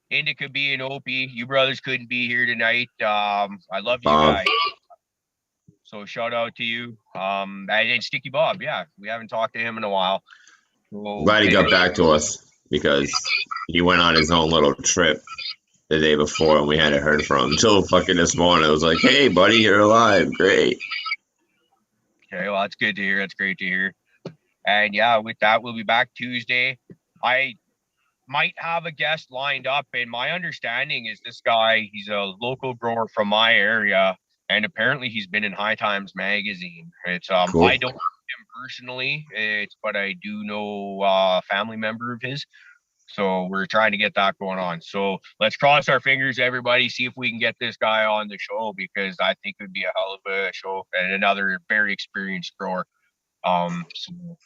Indica B and Opie, you brothers couldn't be here tonight. I love you guys. So shout out to you. And Sticky Bob, yeah, we haven't talked to him in a while. So, glad he got back to us, because he went on his own little trip the day before and we hadn't heard from him until fucking this morning. I was like, hey, buddy, you're alive. Great. Okay, well, that's good to hear. That's great to hear. And yeah, with that, we'll be back Tuesday. I might have a guest lined up, and my understanding is this guy, he's a local grower from my area, and apparently he's been in High Times magazine. It's Cool. I don't know him personally, but I do know a family member of his. So we're trying to get that going on. So let's cross our fingers, everybody, see if we can get this guy on the show, because I think it would be a hell of a show, and another very experienced grower. So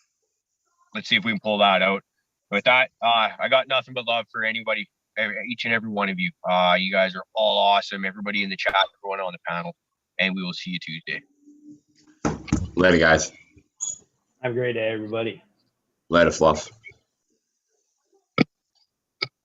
let's see if we can pull that out. With that, I got nothing but love for anybody, each and every one of you. You guys are all awesome. Everybody in the chat, everyone on the panel, and we will see you Tuesday. Later, guys. Have a great day, everybody. Later, Fluff.